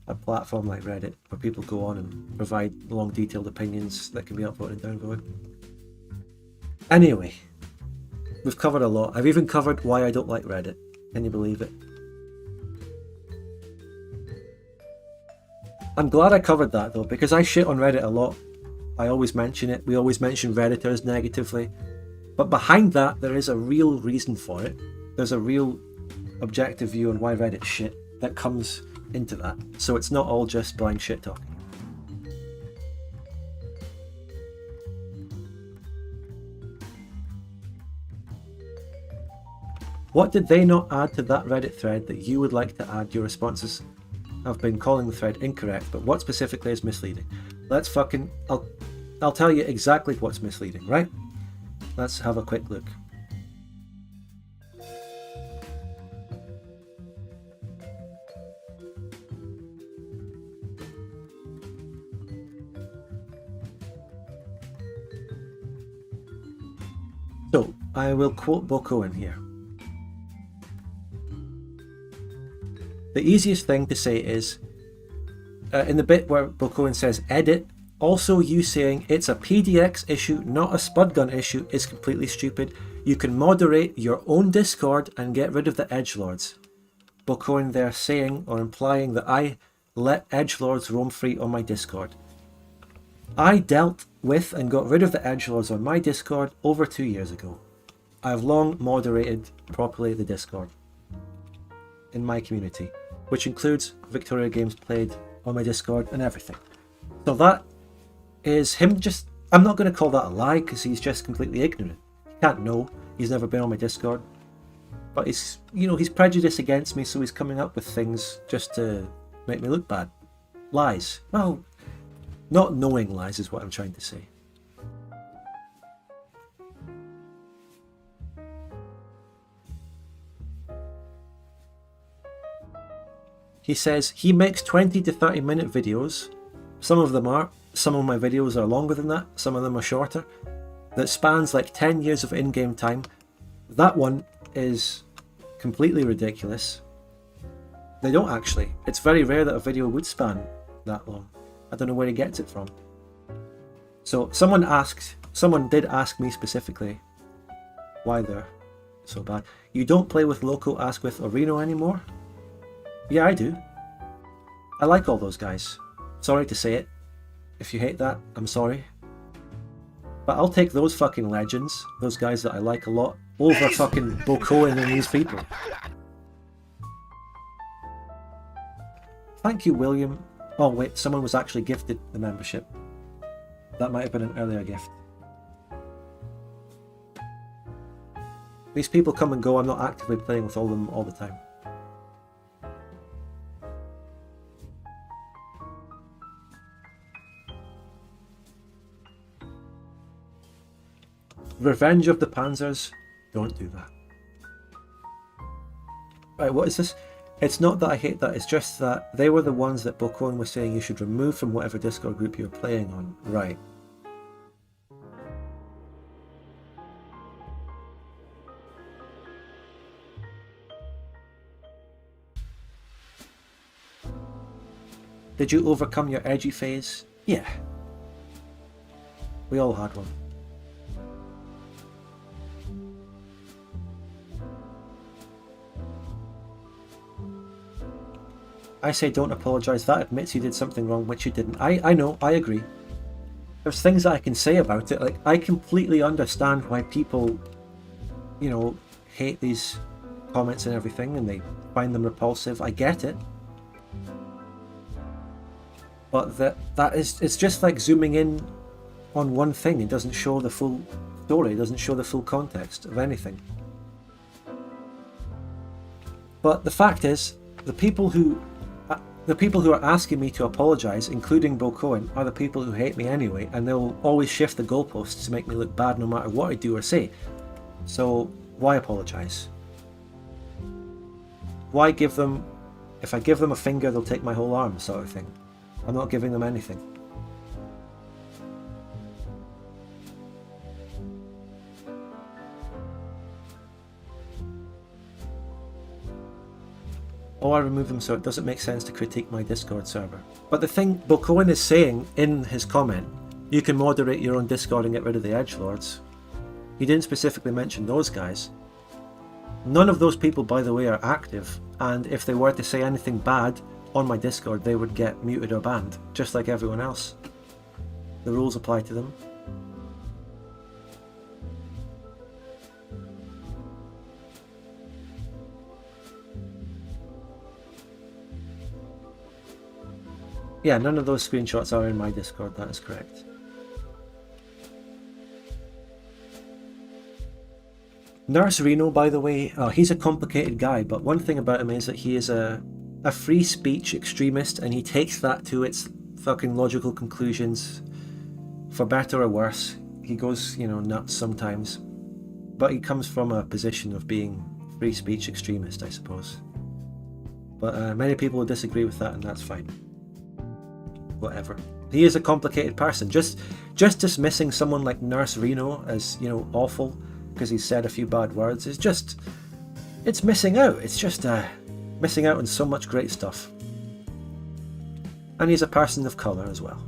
a platform like Reddit where people go on and provide long detailed opinions that can be upvoted and downvoted. Anyway, we've covered a lot. I've even covered why I don't like Reddit. Can you believe it? I'm glad I covered that though, because I shit on Reddit a lot. I always mention it. We always mention Redditors negatively. But behind that, there is a real reason for it. There's a real objective view on why Reddit's shit that comes into that. So it's not all just blind shit talking. What did they not add to that Reddit thread that you would like to add? Your responses have been calling the thread incorrect, but what specifically is misleading? I'll tell you exactly what's misleading, right? Let's have a quick look. So, I will quote Boko in here. The easiest thing to say is, in the bit where Bokoen says edit, also you saying it's a PDX issue, not a Spudgun issue, is completely stupid. You can moderate your own Discord and get rid of the edgelords. Bokoen there saying or implying that I let edgelords roam free on my Discord. I dealt with and got rid of the edgelords on my Discord over 2 years ago. I have long moderated properly the Discord in my community, which includes Victoria Games Played on my Discord and everything. So that is him just, I'm not going to call that a lie because he's just completely ignorant. He can't know, he's never been on my Discord. But he's prejudiced against me, so he's coming up with things just to make me look bad. Lies. Well, not knowing lies is what I'm trying to say. He says he makes 20 to 30 minute videos. Some of my videos are longer than that, some of them are shorter. That spans like 10 years of in-game time. That one is completely ridiculous. They don't actually. It's very rare that a video would span that long. I don't know where he gets it from. So someone did ask me specifically why they're so bad. You don't play with Loco, Asquith or Reno anymore? Yeah, I do. I like all those guys. Sorry to say it. If you hate that, I'm sorry. But I'll take those fucking legends, those guys that I like a lot, over fucking Bokoin and these people. Thank you, William. Oh wait, someone was actually gifted the membership. That might have been an earlier gift. These people come and go, I'm not actively playing with all of them all the time. Revenge of the Panzers? Don't do that. Right, what is this? It's not that I hate that, it's just that they were the ones that Bokoin was saying you should remove from whatever Discord group you're playing on. Right. Did you overcome your edgy phase? Yeah. We all had one. I say don't apologise, that admits you did something wrong, which you didn't. I know, I agree. There's things that I can say about it, like, I completely understand why people, you know, hate these comments and everything, and they find them repulsive, I get it. But it's just like zooming in on one thing, it doesn't show the full story, it doesn't show the full context of anything. But the fact is, the people who are asking me to apologise, including Bokoin, are the people who hate me anyway, and they'll always shift the goalposts to make me look bad no matter what I do or say. So why apologise? Why give them... If I give them a finger, they'll take my whole arm, sort of thing. I'm not giving them anything. Oh, I remove them so it doesn't make sense to critique my Discord server. But the thing Bokoin is saying in his comment, you can moderate your own Discord and get rid of the edgelords. He didn't specifically mention those guys. None of those people, by the way, are active, and if they were to say anything bad on my Discord, they would get muted or banned, just like everyone else. The rules apply to them. Yeah, none of those screenshots are in my Discord, that is correct. Nurse Reno, by the way, he's a complicated guy, but one thing about him is that he is a free speech extremist, and he takes that to its fucking logical conclusions, for better or worse. He goes, you know, nuts sometimes, but he comes from a position of being free speech extremist, I suppose. But many people will disagree with that, and that's fine. Whatever. He is a complicated person. Just dismissing someone like Nurse Reno as, you know, awful because he's said a few bad words is just, it's missing out. It's just missing out on so much great stuff. And he's a person of colour as well.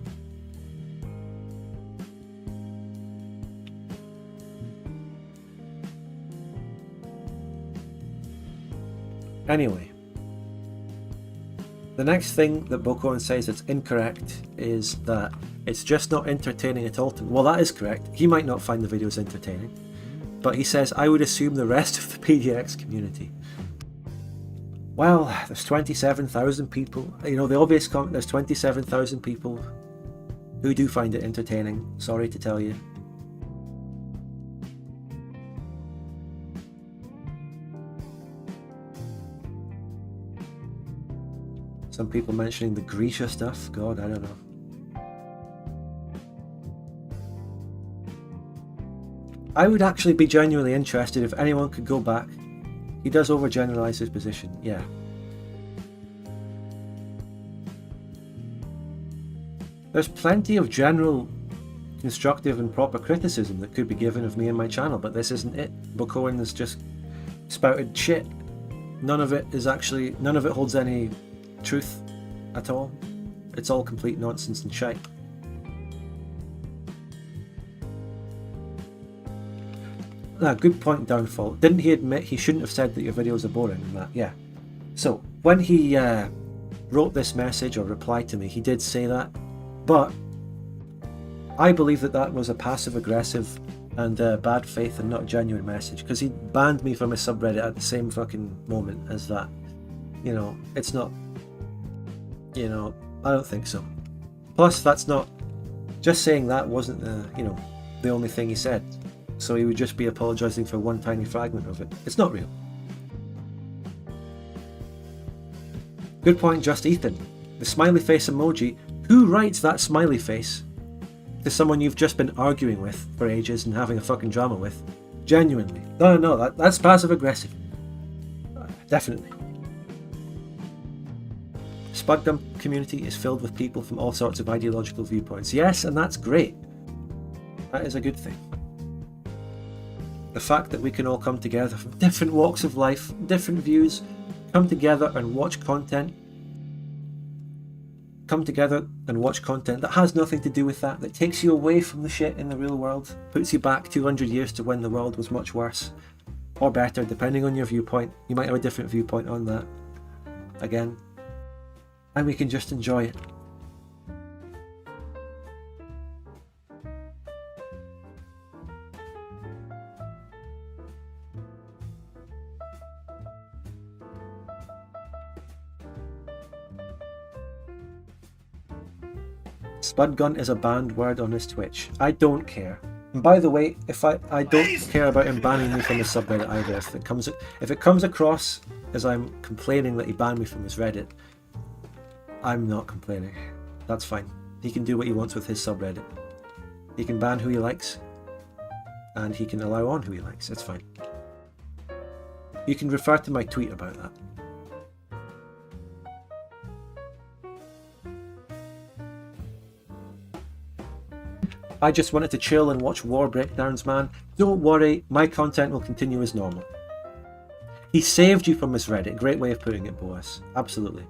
Anyway, the next thing that Bokoin says that's incorrect is that it's just not entertaining at all. Well, that is correct. He might not find the videos entertaining, but he says, I would assume the rest of the PDX community. Well, there's 27,000 people. You know, the obvious comment, there's 27,000 people who do find it entertaining. Sorry to tell you. Some people mentioning the Grisha stuff. God, I don't know. I would actually be genuinely interested if anyone could go back. He does overgeneralize his position, yeah. There's plenty of general constructive and proper criticism that could be given of me and my channel, but this isn't it. Bokoin has just spouted shit. none of it holds any truth at all. It's all complete nonsense and shite. Good point, Downfall. Didn't he admit he shouldn't have said that your videos are boring and that? Yeah. So, when he wrote this message or replied to me, he did say that, but I believe that was a passive-aggressive and bad faith and not a genuine message, because he banned me from his subreddit at the same fucking moment as that. You know, it's not, you know, I don't think so. Plus, that's not, just saying that wasn't the only thing he said. So he would just be apologising for one tiny fragment of it. It's not real. Good point, Just Ethan. The smiley face emoji. Who writes that smiley face to someone you've just been arguing with for ages and having a fucking drama with? Genuinely. No, that's passive aggressive. Definitely. Spudgun community is filled with people from all sorts of ideological viewpoints. Yes, and that's great. That is a good thing. The fact that we can all come together from different walks of life, different views, come together and watch content. Come together and watch content that has nothing to do with that takes you away from the shit in the real world, puts you back 200 years to when the world was much worse. Or better, depending on your viewpoint. You might have a different viewpoint on that. Again. And we can just enjoy it. Spudgun is a banned word on his Twitch. I don't care. And by the way, if I don't care about him banning me from his subreddit either. If it comes across as I'm complaining that he banned me from his Reddit, I'm not complaining. That's fine. He can do what he wants with his subreddit. He can ban who he likes, and he can allow on who he likes. It's fine. You can refer to my tweet about that. I just wanted to chill and watch war breakdowns, man. Don't worry, my content will continue as normal. He saved you from his Reddit. Great way of putting it, Boas. Absolutely.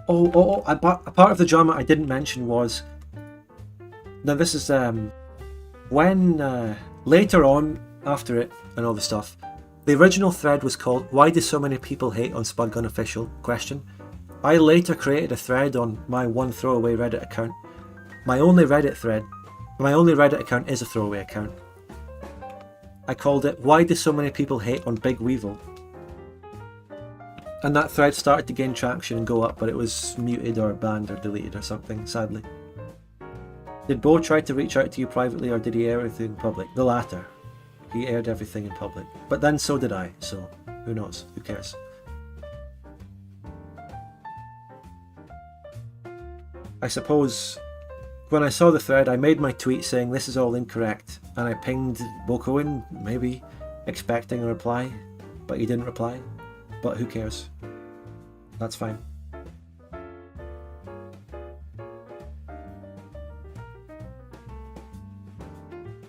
A part of the drama I didn't mention was... Now this is when later on, after it and all the stuff, the original thread was called "Why do so many people hate on Spudgun Official?" ? I later created a thread on my one throwaway Reddit account. My only Reddit account is a throwaway account. I called it "Why do so many people hate on Big Weevil?" And that thread started to gain traction and go up, but it was muted or banned or deleted or something, sadly. Did Bo try to reach out to you privately, or did he air everything in public? The latter. He aired everything in public. But then so did I, so who knows? Who cares? I suppose when I saw the thread, I made my tweet saying this is all incorrect, and I pinged Bokoin, maybe expecting a reply, but he didn't reply. But who cares? That's fine.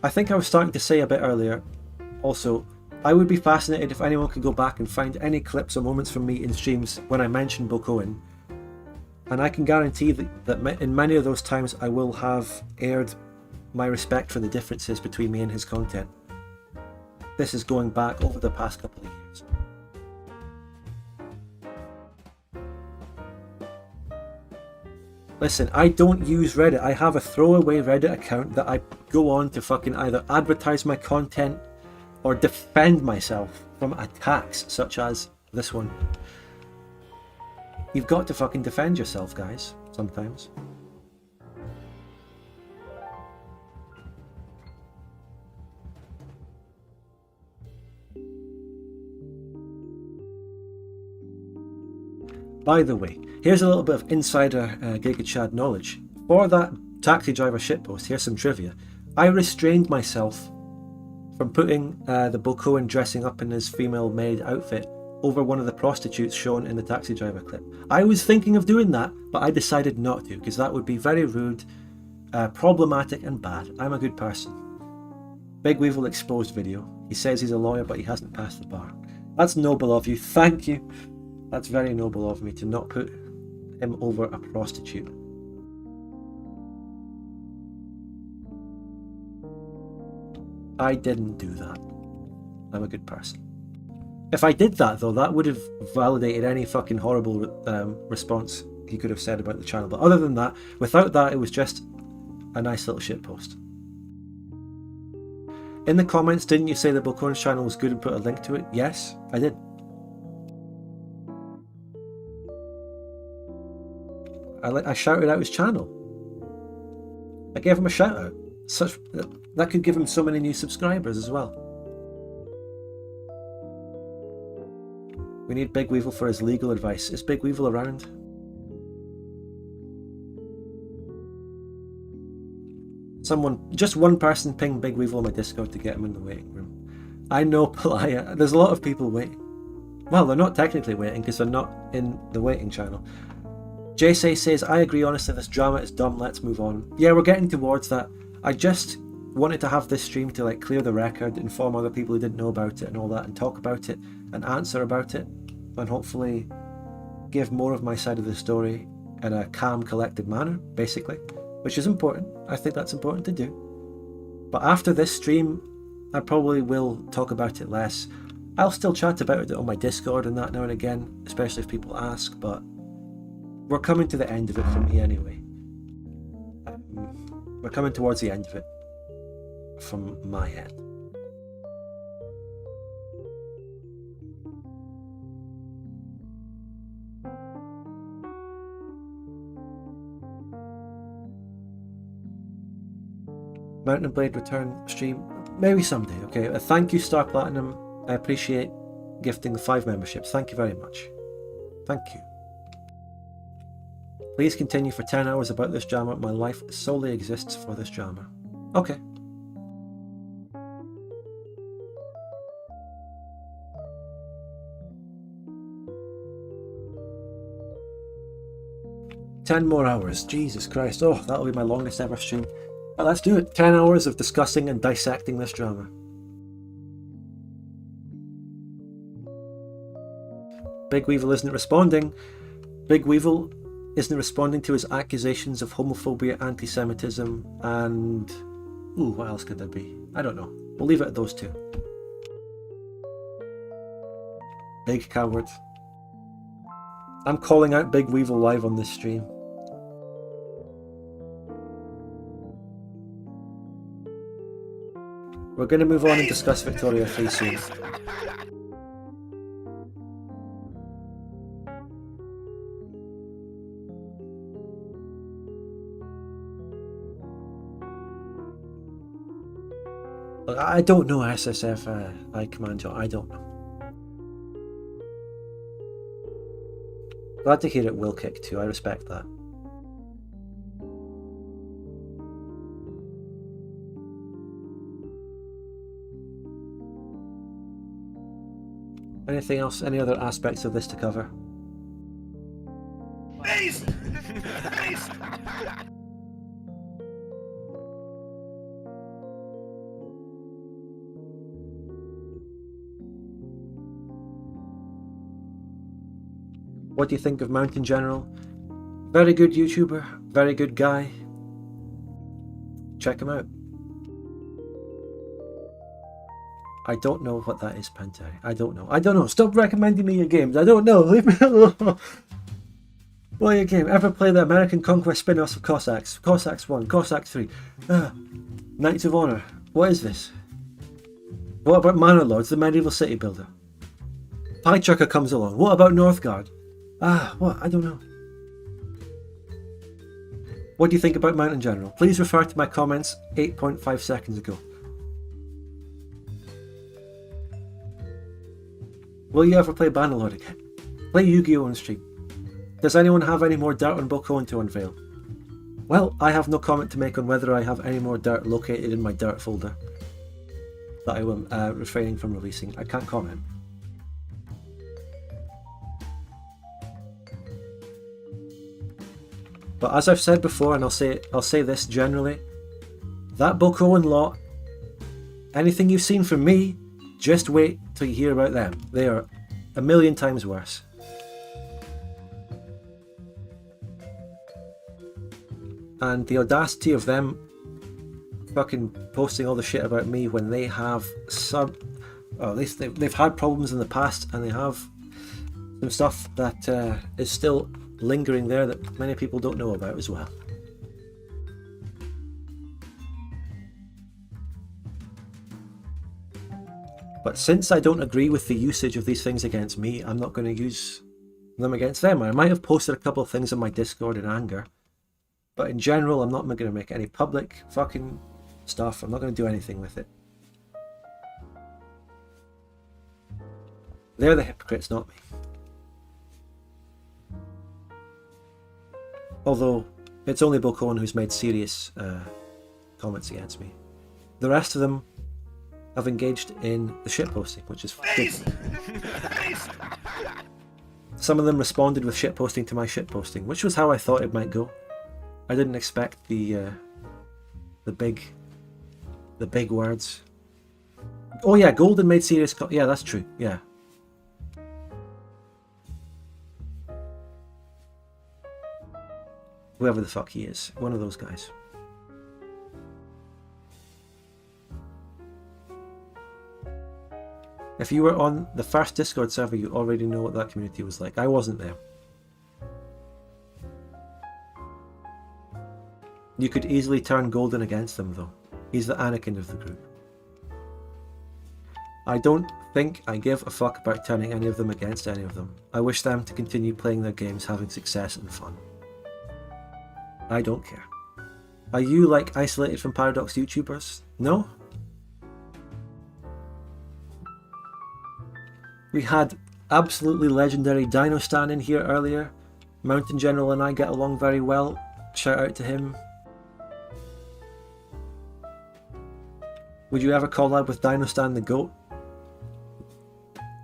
I think I was starting to say a bit earlier, also, I would be fascinated if anyone could go back and find any clips or moments from me in streams when I mentioned Bokoin. And I can guarantee that in many of those times I will have aired my respect for the differences between me and his content. This is going back over the past couple of years. Listen, I don't use Reddit. I have a throwaway Reddit account that I go on to fucking either advertise my content or defend myself from attacks such as this one. You've got to fucking defend yourself, guys, sometimes. By the way, here's a little bit of insider GigaChad knowledge. For that taxi driver shitpost, here's some trivia. I restrained myself from putting the Bokoin dressing up in his female maid outfit over one of the prostitutes shown in the taxi driver clip. I was thinking of doing that, but I decided not to, because that would be very rude, problematic and bad. I'm a good person. Big Weevil exposed video. He says he's a lawyer, but he hasn't passed the bar. That's noble of you. Thank you. That's very noble of me to not put him over a prostitute. I didn't do that. I'm a good person. If I did that, though, that would have validated any fucking horrible response he could have said about the channel. But other than that, without that, it was just a nice little shit post. In the comments, didn't you say the Balcones channel was good and put a link to it? Yes, I did. I shouted out his channel. I gave him a shout out. That could give him so many new subscribers as well. We need Big Weevil for his legal advice. Is Big Weevil around? Just one person ping Big Weevil on my Discord to get him in the waiting room. I know Palaya. There's a lot of people waiting. Well, they're not technically waiting because they're not in the waiting channel. JSay says, I agree honestly, this drama is dumb, let's move on. Yeah, we're getting towards that. I just wanted to have this stream to like clear the record, inform other people who didn't know about it and all that, and talk about it and answer about it, and hopefully give more of my side of the story in a calm, collected manner, basically, which is important. I think that's important to do. But after this stream, I probably will talk about it less. I'll still chat about it on my Discord and that now and again, especially if people ask, but we're coming to the end of it for me anyway. We're coming towards the end of it from my end. Mountain Blade return stream, maybe someday. Okay, thank you Star Platinum. I appreciate gifting the 5 memberships. Thank you very much. Thank you. Please continue for 10 hours about this drama. My life solely exists for this drama. Okay. "10 more hours. Jesus Christ. Oh, that'll be my longest ever stream. But let's do it. 10 hours of discussing and dissecting this drama. Big Weevil isn't responding. Big Weevil isn't responding to his accusations of homophobia, anti-Semitism, and... ooh, what else could there be? I don't know. We'll leave it at those two. Big coward. I'm calling out Big Weevil live on this stream. We're going to move on and discuss Victoria 3 soon. I don't know SSF I Command John. I don't know. Glad to hear it will kick too. I respect that. Anything else? Any other aspects of this to cover? Face! Face! What do you think of Mountain General? Very good YouTuber, very good guy. Check him out. I don't know what that is, Panteri. I don't know. I don't know. Stop recommending me your games. I don't know. Leave me alone. What your game? Ever play the American Conquest spin-offs of Cossacks? Cossacks 1, Cossacks 3. Knights of Honor. What is this? What about Manor Lords, the medieval city builder? Pie Chucker comes along. What about Northgard? What? I don't know. What do you think about Mountain General? Please refer to my comments 8.5 seconds ago. Will you ever play Bannerlord again? Play Yu-Gi-Oh! On stream. Does anyone have any more dirt on Balcone to unveil? Well, I have no comment to make on whether I have any more dirt located in my dirt folder that I am refraining from releasing. I can't comment. But as I've said before, and I'll say this generally, that Bokoan lot, anything you've seen from me, just wait till you hear about them. They are a million times worse. And the audacity of them fucking posting all the shit about me when they have at least they've had problems in the past, and they have some stuff that is still lingering there that many people don't know about as well. But since I don't agree with the usage of these things against me, I'm not going to use them against them. I might have posted a couple of things on my Discord in anger, but in general, I'm not going to make any public fucking stuff. I'm not going to do anything with it. They're the hypocrites, not me. Although, it's only Bokoan who's made serious comments against me. The rest of them have engaged in the shitposting, which is good. Some of them responded with shitposting to my shitposting, which was how I thought it might go. I didn't expect the big words. Oh yeah, Golden made serious yeah, that's true, yeah. Whoever the fuck he is, one of those guys. If you were on the first Discord server, you already know what that community was like. I wasn't there. You could easily turn Golden against them though. He's the Anakin of the group. I don't think I give a fuck about turning any of them against any of them. I wish them to continue playing their games, having success and fun. I don't care. Are you like isolated from Paradox YouTubers? No? We had absolutely legendary Dino Stan in here earlier. Mountain General and I get along very well. Shout out to him. Would you ever collab with Dino Stan the GOAT?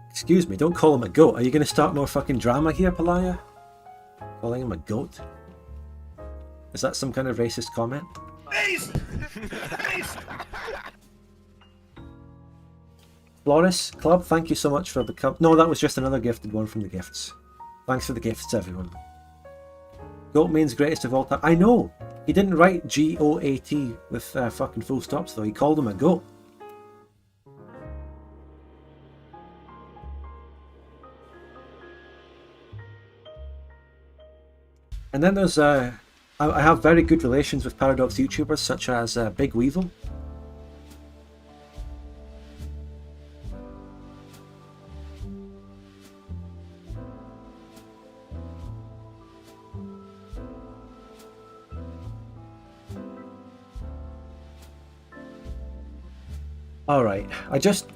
Excuse me, don't call him a goat. Are you going to start more fucking drama here, Palaya? Calling him a goat? Is that some kind of racist comment? Floris Club, thank you so much for becoming... No, that was just another gifted one from the gifts. Thanks for the gifts, everyone. Goat means greatest of all time. I know! He didn't write G-O-A-T with fucking full stops though. He called him a goat. And then there's... I have very good relations with Paradox YouTubers such as Big Weevil. Alright, just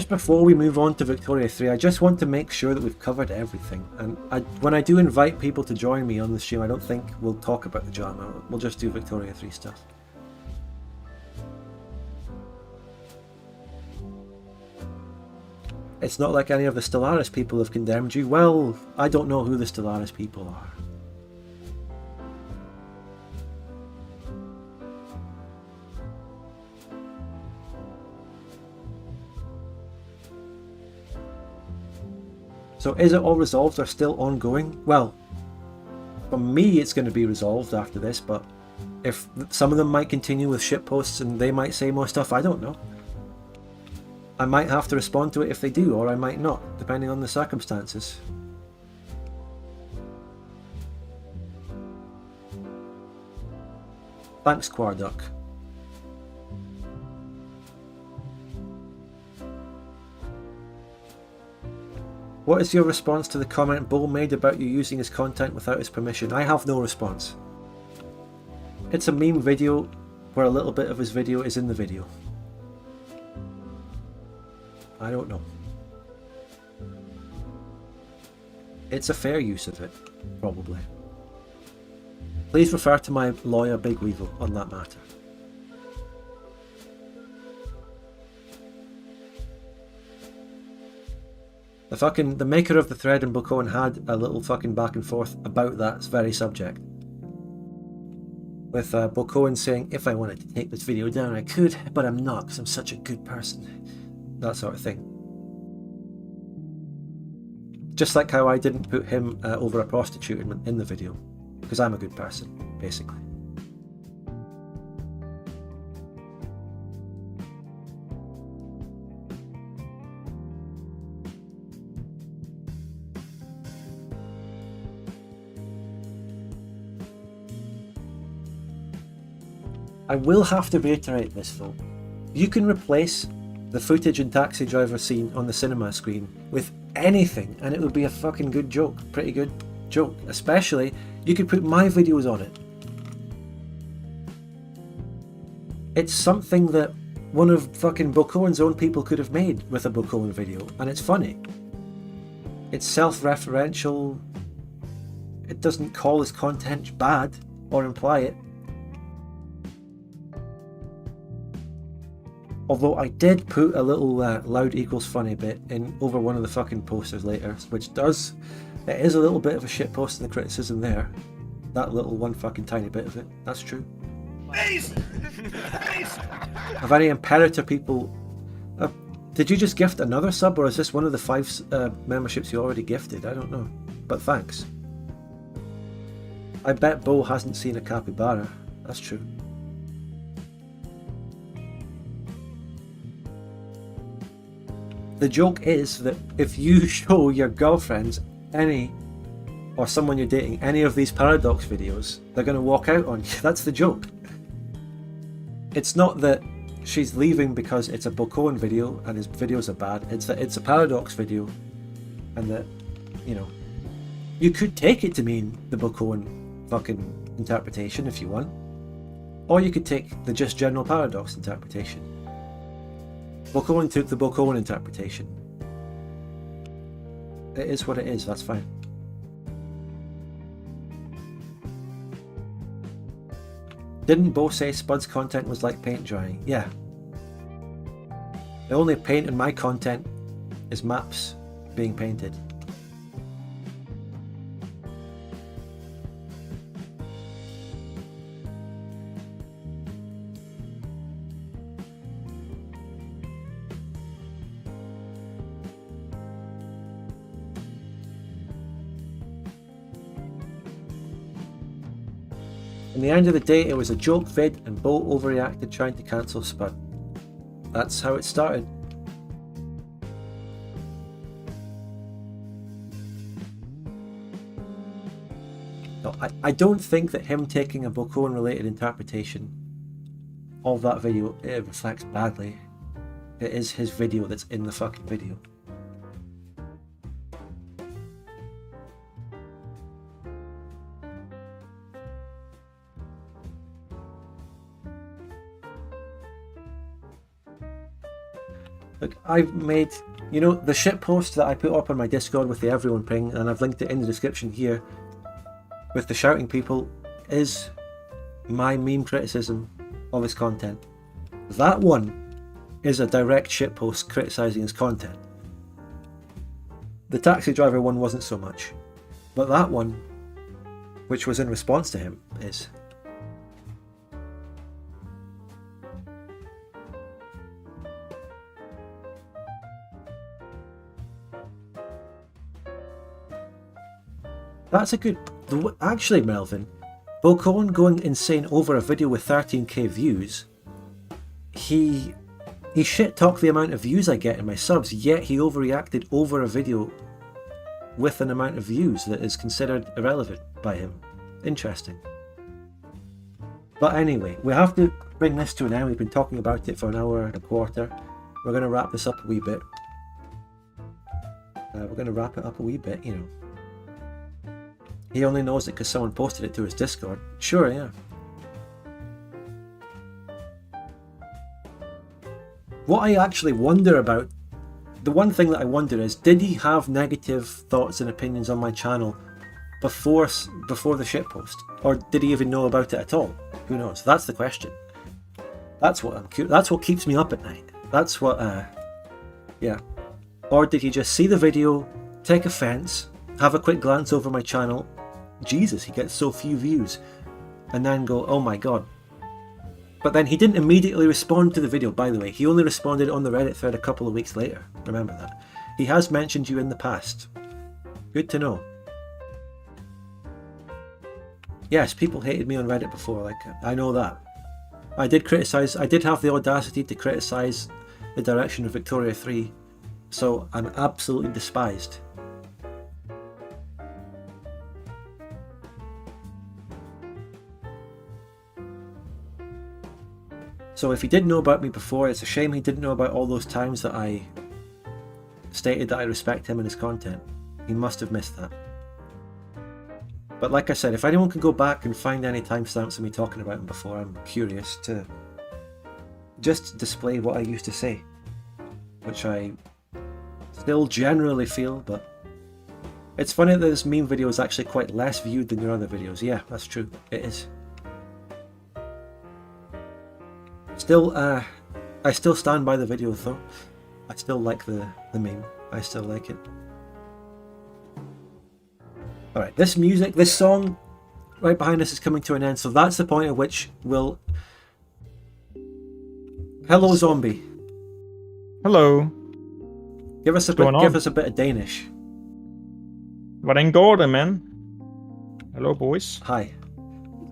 before we move on to Victoria 3, I just want to make sure that we've covered everything. And when I do invite people to join me on the stream, I don't think we'll talk about the drama. We'll just do Victoria 3 stuff. It's not like any of the Stellaris people have condemned you. Well, I don't know who the Stellaris people are. So is it all resolved or still ongoing? Well, for me it's going to be resolved after this, but if some of them might continue with shitposts and they might say more stuff, I don't know. I might have to respond to it if they do, or I might not, depending on the circumstances. Thanks, Quarduck. What is your response to the comment Bull made about you using his content without his permission? I have no response. It's a meme video where a little bit of his video is in the video. I don't know. It's a fair use of it, probably. Please refer to my lawyer Big Weevil on that matter. The maker of the thread in Bokoan had a little fucking back and forth about that very subject. with Bokoen saying, if I wanted to take this video down I could, but I'm not because I'm such a good person. That sort of thing. Just like how I didn't put him over a prostitute in the video, because I'm a good person, basically. I will have to reiterate this though. You can replace the footage in Taxi Driver scene on the cinema screen with anything and it would be a fucking good joke. Pretty good joke. Especially, you could put my videos on it. It's something that one of fucking Bokoen's own people could have made with a Bokoen video, and it's funny. It's self-referential. It doesn't call his content bad or imply it. Although I did put a little loud equals funny bit in over one of the fucking posters later, which it is a little bit of a shit post in the criticism there. That little one fucking tiny bit of it, that's true. Please! Please! Have any Imperator people... did you just gift another sub, or is this one of the 5 memberships you already gifted? I don't know, but thanks. I bet Bo hasn't seen a capybara, that's true. The joke is that if you show your girlfriends or someone you're dating any of these Paradox videos, they're going to walk out on you. That's the joke. It's not that she's leaving because it's a Bokoen video and his videos are bad. It's that it's a Paradox video and that, you know, you could take it to mean the Bokoen fucking interpretation if you want. Or you could take the just general Paradox interpretation. Bokoen took the Bokoen interpretation. It is what it is, that's fine. Didn't Bo say Spud's content was like paint drying? Yeah. The only paint in my content is maps being painted. In the end of the day, it was a joke vid and Bo overreacted trying to cancel Spud. That's how it started. No, I don't think that him taking a Bokoen related interpretation of that video, it reflects badly. It is his video that's in the fucking video. Look, I've made, you know, the shitpost that I put up on my Discord with the everyone ping, and I've linked it in the description here, with the shouting people, is my meme criticism of his content. That one is a direct shitpost criticising his content. The Taxi Driver one wasn't so much, but that one, which was in response to him, is. That's a good... Actually, Melvin, Bokoen going insane over a video with 13k views, he shit-talked the amount of views I get in my subs, yet he overreacted over a video with an amount of views that is considered irrelevant by him. Interesting. But anyway, we have to bring this to an end. We've been talking about it for an hour and a quarter. We're going to wrap this up a wee bit. We're going to wrap it up a wee bit, you know. He only knows it because someone posted it to his Discord. Sure, yeah. What I actually wonder about, the one thing that I wonder is, did he have negative thoughts and opinions on my channel before the shitpost? Or did he even know about it at all? Who knows? That's the question. That's what keeps me up at night. That's what, yeah. Or did he just see the video, take offense, have a quick glance over my channel? Jesus, he gets so few views. and then go, oh my god. But then he didn't immediately respond to the video, by the way. He only responded on the Reddit thread a couple of weeks later. Remember that. He has mentioned you in the past. Good to know. Yes, people hated me on Reddit before, like, I know that. I did have the audacity to criticise the direction of Victoria 3, so I'm absolutely despised. So if he did know about me before, it's a shame he didn't know about all those times that I stated that I respect him and his content. He must have missed that. But like I said, if anyone can go back and find any timestamps of me talking about him before, I'm curious to just display what I used to say, which I still generally feel, but it's funny that this meme video is actually quite less viewed than your other videos. Yeah, that's true. It is. Still, I still stand by the video though. I still like the meme. I still like it. Alright, this song right behind us is coming to an end, so that's the point at which we'll... Hello, zombie. Hello. Give us a bit of Danish. Hvordan går det, man? Hello, boys. Hi.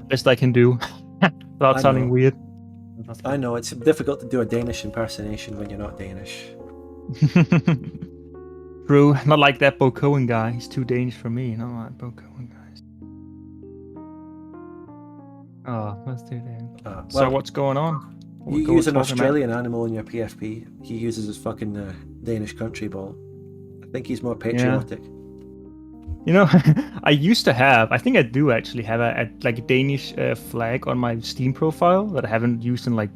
Best I can do. Without sounding weird. I know, it's difficult to do a Danish impersonation when you're not Danish. True. Not like that Bo Cohen guy. He's too Danish for me. Not like Bo Cohen guys. Oh, let's do that. So what's going on? You use an Australian animal in your PFP. He uses his fucking Danish country ball. I think he's more patriotic. Yeah. You know, I think I do actually have a Danish flag on my Steam profile that I haven't used in like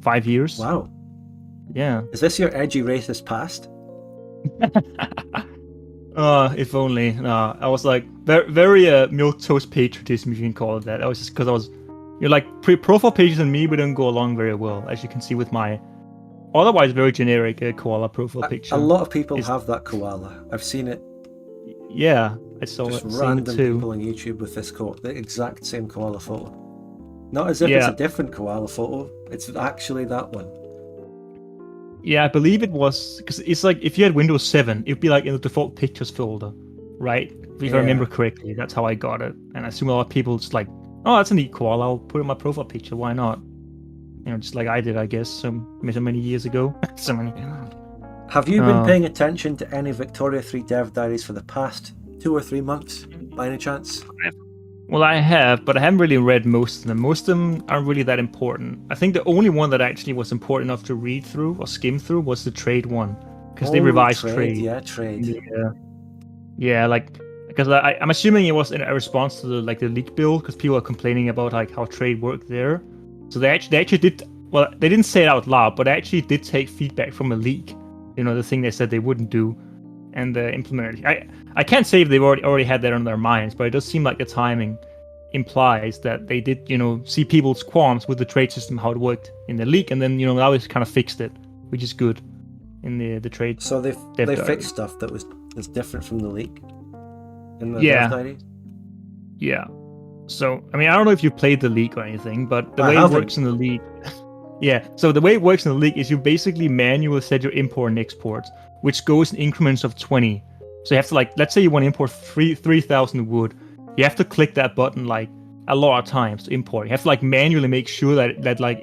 5 years. Wow. Yeah. Is this your edgy racist past? If only. No, I was like very milquetoast patriotism, if you can call it that. I was just because profile pages and me wouldn't go along very well, as you can see with my otherwise very generic koala profile picture. A lot of people have that koala. I've seen it. Yeah, I saw just it. Random too. People on YouTube with this the exact same koala photo. Not as if it's a different koala photo. It's actually that one. Yeah, I believe it was because it's like if you had Windows 7, it'd be like in the default pictures folder, right? If I remember correctly, that's how I got it. And I assume a lot of people just like, oh, that's a neat koala. I'll put it in my profile picture. Why not? You know, just like I did, I guess, so many years ago. so many. Have you been paying attention to any Victoria 3 dev diaries for the past 2 or 3 months, by any chance? Well, I have, but I haven't really read most of them. Most of them aren't really that important. I think the only one that actually was important enough to read through or skim through was the trade one, because they revised trade. Yeah, trade. Yeah, like because I'm assuming it was in a response to the leak build, because people are complaining about like how trade worked there. So they actually did. Well, they didn't say it out loud, but they actually did take feedback from a leak. You know, the thing they said they wouldn't do, and implemented it. I can't say if they've already had that on their minds, but it does seem like the timing implies that they did, see people's qualms with the trade system, how it worked in the leak, and then, now they kind of fixed it, which is good in the trade. So they fixed stuff that was different from the leak in the dev diary? Yeah. So, I mean, I don't know if you played the leak or anything, but the way it works in the leak... Yeah, so the way it works in the leak is you basically manually set your import and export, which goes in increments of 20. So you have to, let's say you want to import 3,000 wood. You have to click that button, a lot of times to import. You have to, manually make sure that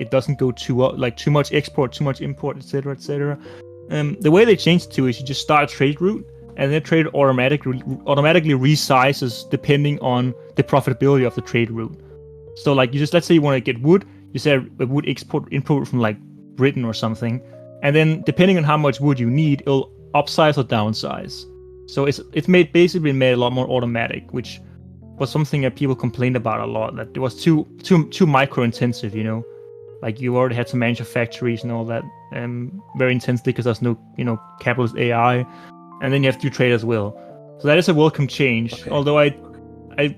it doesn't go too much export, too much import, etc., etc. The way they changed it to is you just start a trade route, and then trade automatically resizes depending on the profitability of the trade route. So, let's say you want to get wood, you say a wood input from Britain or something, and then depending on how much wood you need, it'll upsize or downsize. So it's basically made a lot more automatic, which was something that people complained about a lot, that it was too micro intensive, you already had to manage your factories and all that very intensely because there's no capitalist AI, and then you have to trade as well. So that is a welcome change. Okay. Although I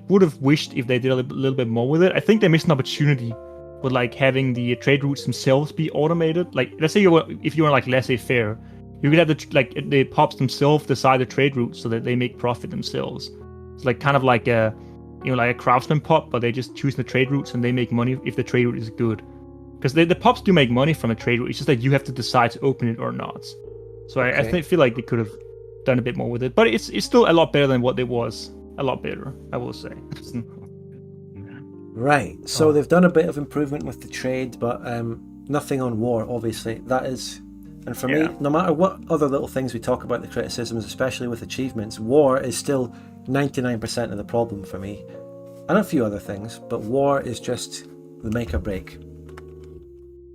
would have wished if they did a little bit more with it. I think they missed an opportunity with having the trade routes themselves be automated. Let's say if you were laissez-faire, you could have the pops themselves decide the trade routes so that they make profit themselves. It's kind of like a like a craftsman pop, but they just choose the trade routes and they make money if the trade route is good. Because the pops do make money from a trade route. It's just that you have to decide to open it or not. So I feel like they could have done a bit more with it, but it's still a lot better than what it was. A lot better, I will say. Right. So they've done a bit of improvement with the trade, but nothing on war. Obviously, that is. And for me, no matter what other little things we talk about the criticisms, especially with achievements, war is still 99% of the problem for me. And a few other things, but war is just the make or break.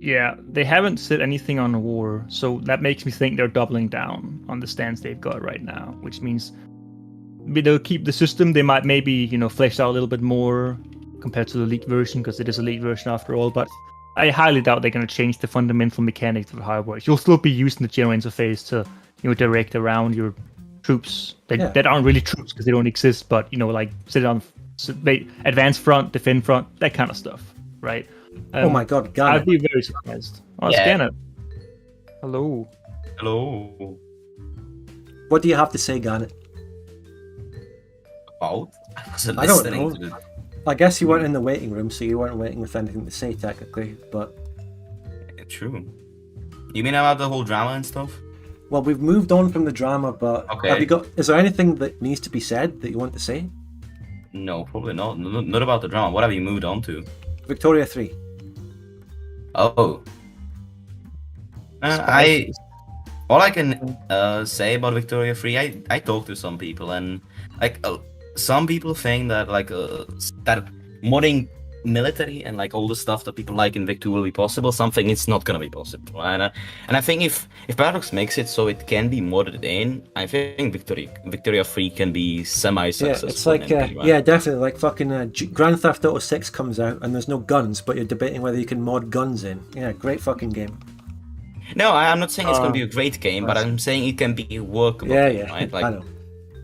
Yeah, they haven't said anything on war, so that makes me think they're doubling down on the stance they've got right now, which means they'll keep the system. They might maybe, flesh out a little bit more compared to the leaked version, because it is a leaked version after all, but I highly doubt they're going to change the fundamental mechanics of how it works. You'll still be using the general interface to, direct around your troops that aren't really troops because they don't exist, but, like sit on advance front, defend front, that kind of stuff, right? Oh my god, Garnet. I'd be very surprised. Oh, it's Garnet. Hello. Hello. What do you have to say, Garnet? About? I don't know. I guess you weren't in the waiting room, so you weren't waiting with anything to say, technically, but... Yeah, true. You mean about the whole drama and stuff? Well, we've moved on from the drama, but Okay. Is there anything that needs to be said that you want to say? No, probably not. Not about the drama. What have you moved on to? Victoria 3. Oh. All I can say about Victoria 3, I talked to some people, and some people think that that modding military and all the stuff that people like in Vic 2 will be possible. Something it's not gonna be possible, and I think if Paradox makes it so it can be modded in, I think Victoria 3 can be semi-successful. Yeah, it's like yeah, definitely like fucking Grand Theft Auto 6 comes out and there's no guns, but you're debating whether you can mod guns in. Yeah, great fucking game. No, I'm not saying it's gonna be a great game, but I'm saying it can be workable. Yeah, right? I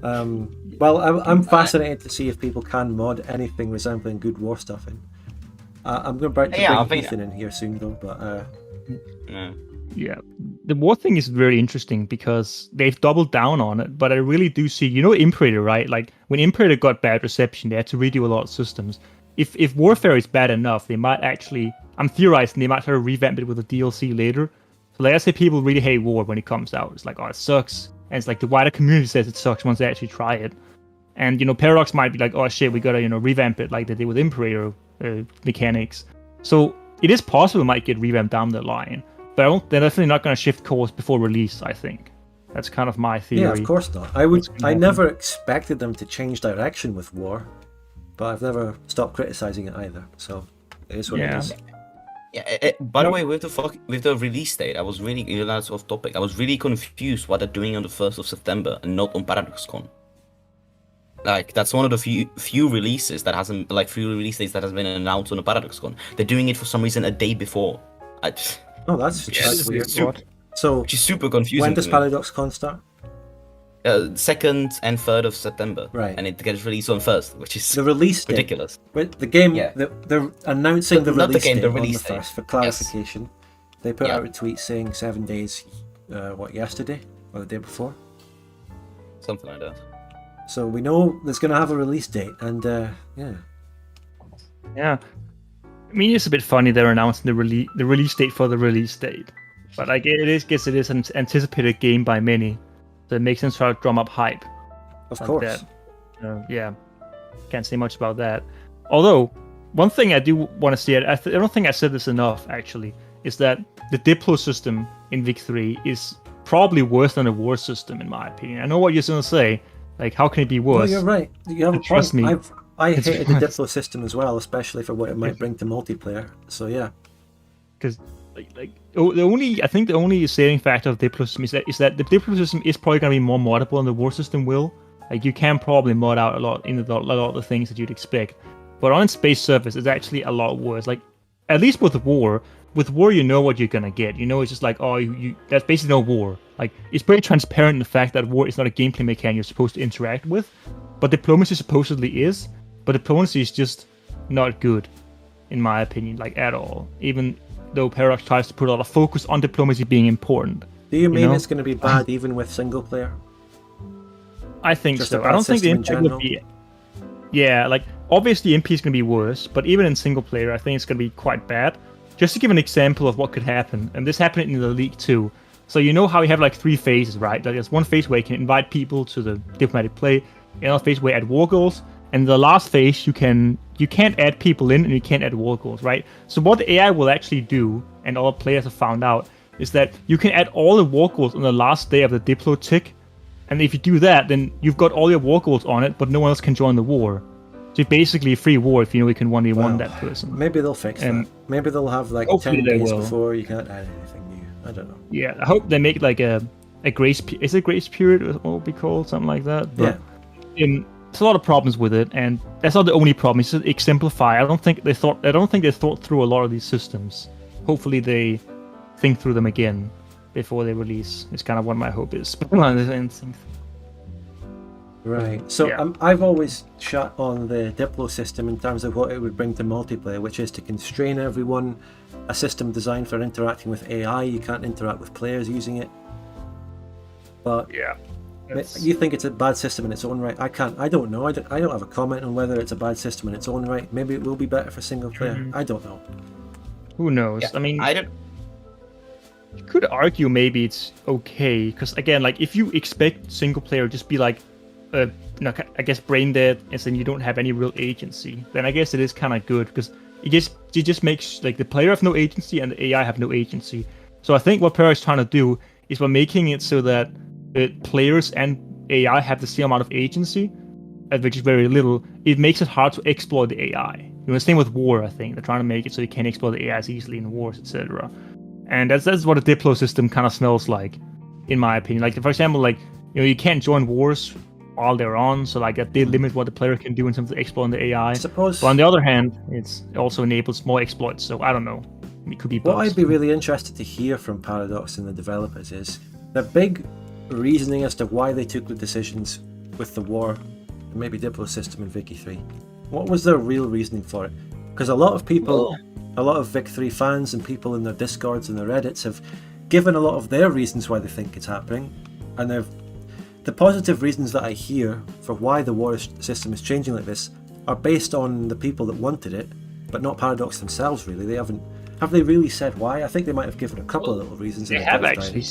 know. Well, I'm fascinated to see if people can mod anything resembling good war stuff in. I'm going to bring Ethan in here soon, though. But yeah, the war thing is very interesting because they've doubled down on it. But I really do see, Imperator, right? Like when Imperator got bad reception, they had to redo a lot of systems. If Warfare is bad enough, they might actually. I'm theorizing they might try to revamp it with a DLC later. So let's say people really hate War when it comes out. It's like, oh, it sucks. And it's like the wider community says it sucks once they actually try it. And, Paradox might be like, oh shit, we gotta, revamp it like they did with Imperator mechanics. So it is possible it might get revamped down the line. But they're definitely not gonna shift course before release, I think. That's kind of my theory. Yeah, of course not. I never expected them to change direction with War. But I've never stopped criticizing it either. So it is what it is. Yeah. By the way, with the release date, I was really that's off topic. I was really confused what they're doing on the 1st of September and not on ParadoxCon. That's one of the few releases that hasn't few release dates that has been announced on the ParadoxCon. They're doing it for some reason a day before. That's weird. Which is super confusing. When does ParadoxCon start? 2nd and 3rd of September. Right. And it gets released on 1st, which is the release ridiculous. But the game, they're announcing the release date on the 1st for clarification. Yes. They put out a tweet saying 7 days, yesterday or the day before? Something like that. So we know there's going to have a release date, and yeah. I mean, it's a bit funny they're announcing the release date for the release date, but it is an anticipated game by many. So it makes sense to try to drum up hype. Of course. Yeah. Can't say much about that. Although, one thing I do want to say, I don't think I said this enough, actually, is that the Diplo system in Vic 3 is probably worse than the War system, in my opinion. I know what you're going to say. How can it be worse? No, you're right. You have a Trust point. me. I hated the Diplo system as well, especially for what it might bring to multiplayer. So, yeah. Because the only saving factor of Diplo system is that the Diplo system is probably going to be more moddable than the War system will. You can probably mod out a lot of the things that you'd expect. But on Space Surface, it's actually a lot worse. At least with War, you know what you're going to get. It's just that's basically no War. It's pretty transparent in the fact that War is not a gameplay mechanic you're supposed to interact with. But Diplomacy supposedly is. But Diplomacy is just not good, in my opinion, at all. Even though Paradox tries to put a lot of focus on diplomacy being important. Do you mean it's going to be bad even with single player? I think so. I don't think the impact would be... Yeah, obviously MP is going to be worse, but even in single player, I think it's going to be quite bad. Just to give an example of what could happen, and this happened in the league too. So you know how you have like 3 phases, right? Like there's one phase where you can invite people to the diplomatic play, another phase where you add war goals, and the last phase you can't add people in and you can't add war goals, right? So what the AI will actually do, and all players have found out, is that you can add all the war goals on the last day of the Diplo tick, and if you do that, then you've got all your war goals on it, but no one else can join the war. So basically a free war if you know you can 1v1 that person. Maybe they'll fix that. Maybe they'll have like 10 days before you can't add anything new. I don't know. Yeah, I hope they make like a grace. Is it grace period? What will be called something like that? But there's a lot of problems with it, and that's not the only problem. It's just exemplify. I don't think they thought through a lot of these systems. Hopefully they think through them again before they release. It's kind of what my hope is. Right. So I've always shot on the Diplo system in terms of what it would bring to multiplayer, which is to constrain everyone. A system designed for interacting with AI. You can't interact with players using it. But you think it's a bad system in its own right. I don't know. I don't have a comment on whether it's a bad system in its own right. Maybe it will be better for single player. I don't know. Who knows? Yeah, I mean, I don't. You could argue maybe it's okay, because again, like if you expect single player just be like, I guess brain dead, and then you don't have any real agency, then I guess it is kind of good, because it just makes like the player have no agency and the AI have no agency. So I think what Para is trying to do is by making it so that players and AI have the same amount of agency, which is very little. It makes it hard to exploit the AI. You know, the same with war. I think they're trying to make it so you can't exploit the AIs easily in wars, etc. And that's what a Diplo system kind of smells like, in my opinion. Like for example, like you can't join wars while they're on, so like that they limit what the player can do in terms of exploiting the AI. I suppose. But on the other hand, it also enables more exploits. So I don't know. It could be both. What I'd be really interested to hear from Paradox and the developers is the big reasoning as to why they took the decisions with the war, and maybe Diplo system in Vicky 3. What was their real reasoning for it? Because a lot of people, a lot of Vic 3 fans and people in their Discords and their Reddits have given a lot of their reasons why they think it's happening, and the positive reasons that I hear for why the war system is changing like this are based on the people that wanted it, but not Paradox themselves really. Have they really said why? I think they might have given a couple of little reasons. They have actually.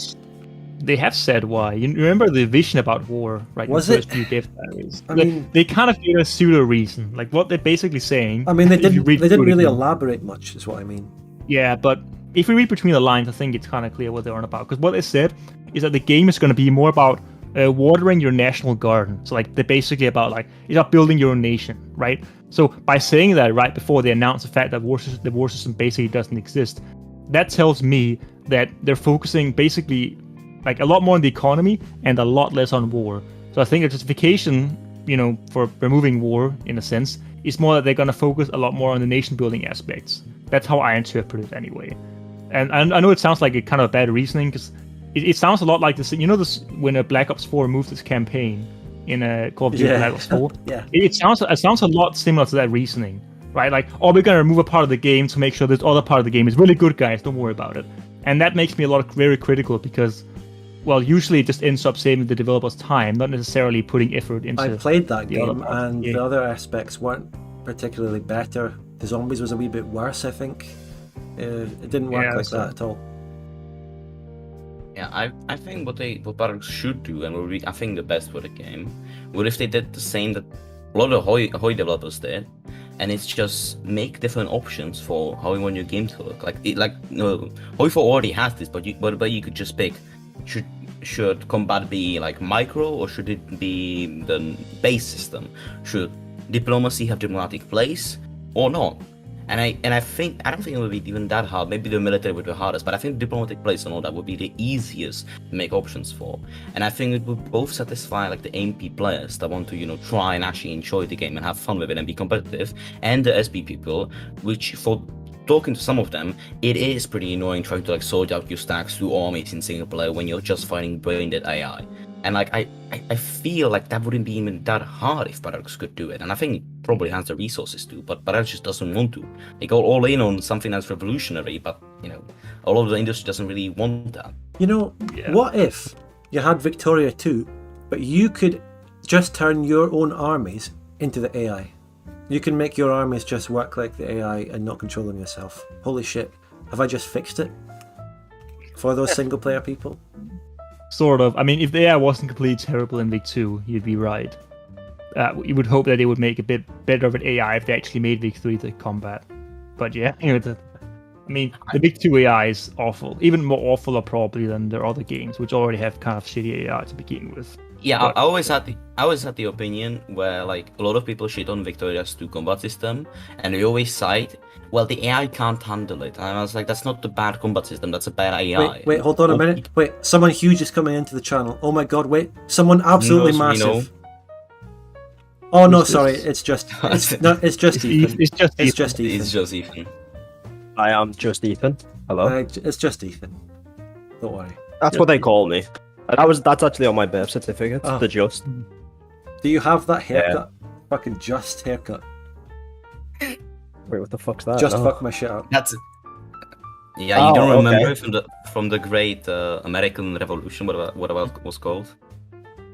They have said why. You remember the vision about war, right? Was in the it? first few gift diaries. I mean, they kind of gave a pseudo reason, like what they're basically saying. I mean, they didn't really elaborate much, is what I mean. Yeah, but if we read between the lines, I think it's kind of clear what they're on about. Because what they said is that the game is going to be more about watering your national garden. So like they're basically about it's about building your own nation, right? So by saying that right before they announce the fact that the war system basically doesn't exist, that tells me that they're focusing basically like a lot more on the economy and a lot less on war. So I think the justification, for removing war in a sense, is more that they're going to focus a lot more on the nation building aspects. That's how I interpret it anyway. And I know it sounds like a kind of bad reasoning, because it sounds a lot like this. This when Black Ops 4 moved its campaign in Call of Duty Black Ops 4. Yeah. It sounds a lot similar to that reasoning, right? Like, we're going to remove a part of the game to make sure this other part of the game is really good, guys. Don't worry about it. And that makes me very critical, because usually it just ends up saving the developers time, not necessarily putting effort into. I played that game, and the other aspects weren't particularly better. The zombies was a wee bit worse, I think. It didn't work like that at all. Yeah, I think what Paradox should do, and would be I think the best for the game, would if they did the same that a lot of Hoi developers did, and it's just make different options for how you want your game to look. Hoi 4 already has this, but you could just pick. Should combat be like micro, or should it be the base system? Should diplomacy have diplomatic place or not? And I don't think it would be even that hard. Maybe the military would be hardest, but I think diplomatic place and all that would be the easiest to make options for. And I think it would both satisfy like the MP players that want to try and actually enjoy the game and have fun with it and be competitive, and the SP people, which for talking to some of them, it is pretty annoying trying to sort out your stacks through armies in single player when you're just fighting brain-dead AI. And I feel like that wouldn't be even that hard if Paradox could do it. And I think it probably has the resources to, but Paradox just doesn't want to. They go all in on something that's revolutionary, but a lot of the industry doesn't really want that. What if you had Victoria 2, but you could just turn your own armies into the AI? You can make your armies just work like the AI and not control them yourself. Holy shit. Have I just fixed it? For those single player people? Sort of. I mean, if the AI wasn't completely terrible in Vic 2, you'd be right. You would hope that they would make a bit better of an AI if they actually made Vic 3 to combat. But yeah, the Vic 2 AI is awful. Even more awful probably than their other games, which already have kind of shitty AI to begin with. Yeah, I always had the opinion where like a lot of people shit on Victoria's 2 combat system, and they always cite, well, the AI can't handle it. And I was like, that's not the bad combat system, that's a bad AI. Wait, hold on a minute. Wait, someone huge is coming into the channel. Oh my god, wait. Someone absolutely massive. Oh no, sorry, it's just Ethan. It's just Ethan. It's just Ethan. I am just Ethan. Hello. It's just Ethan. Don't worry. That's what they call me. That's actually on my birth certificate. The Just. Do you have that haircut? Yeah. Fucking Just haircut. Wait, what the fuck's that? Just fuck my shit up. That's it. Yeah, you don't remember from the great American Revolution what it was called?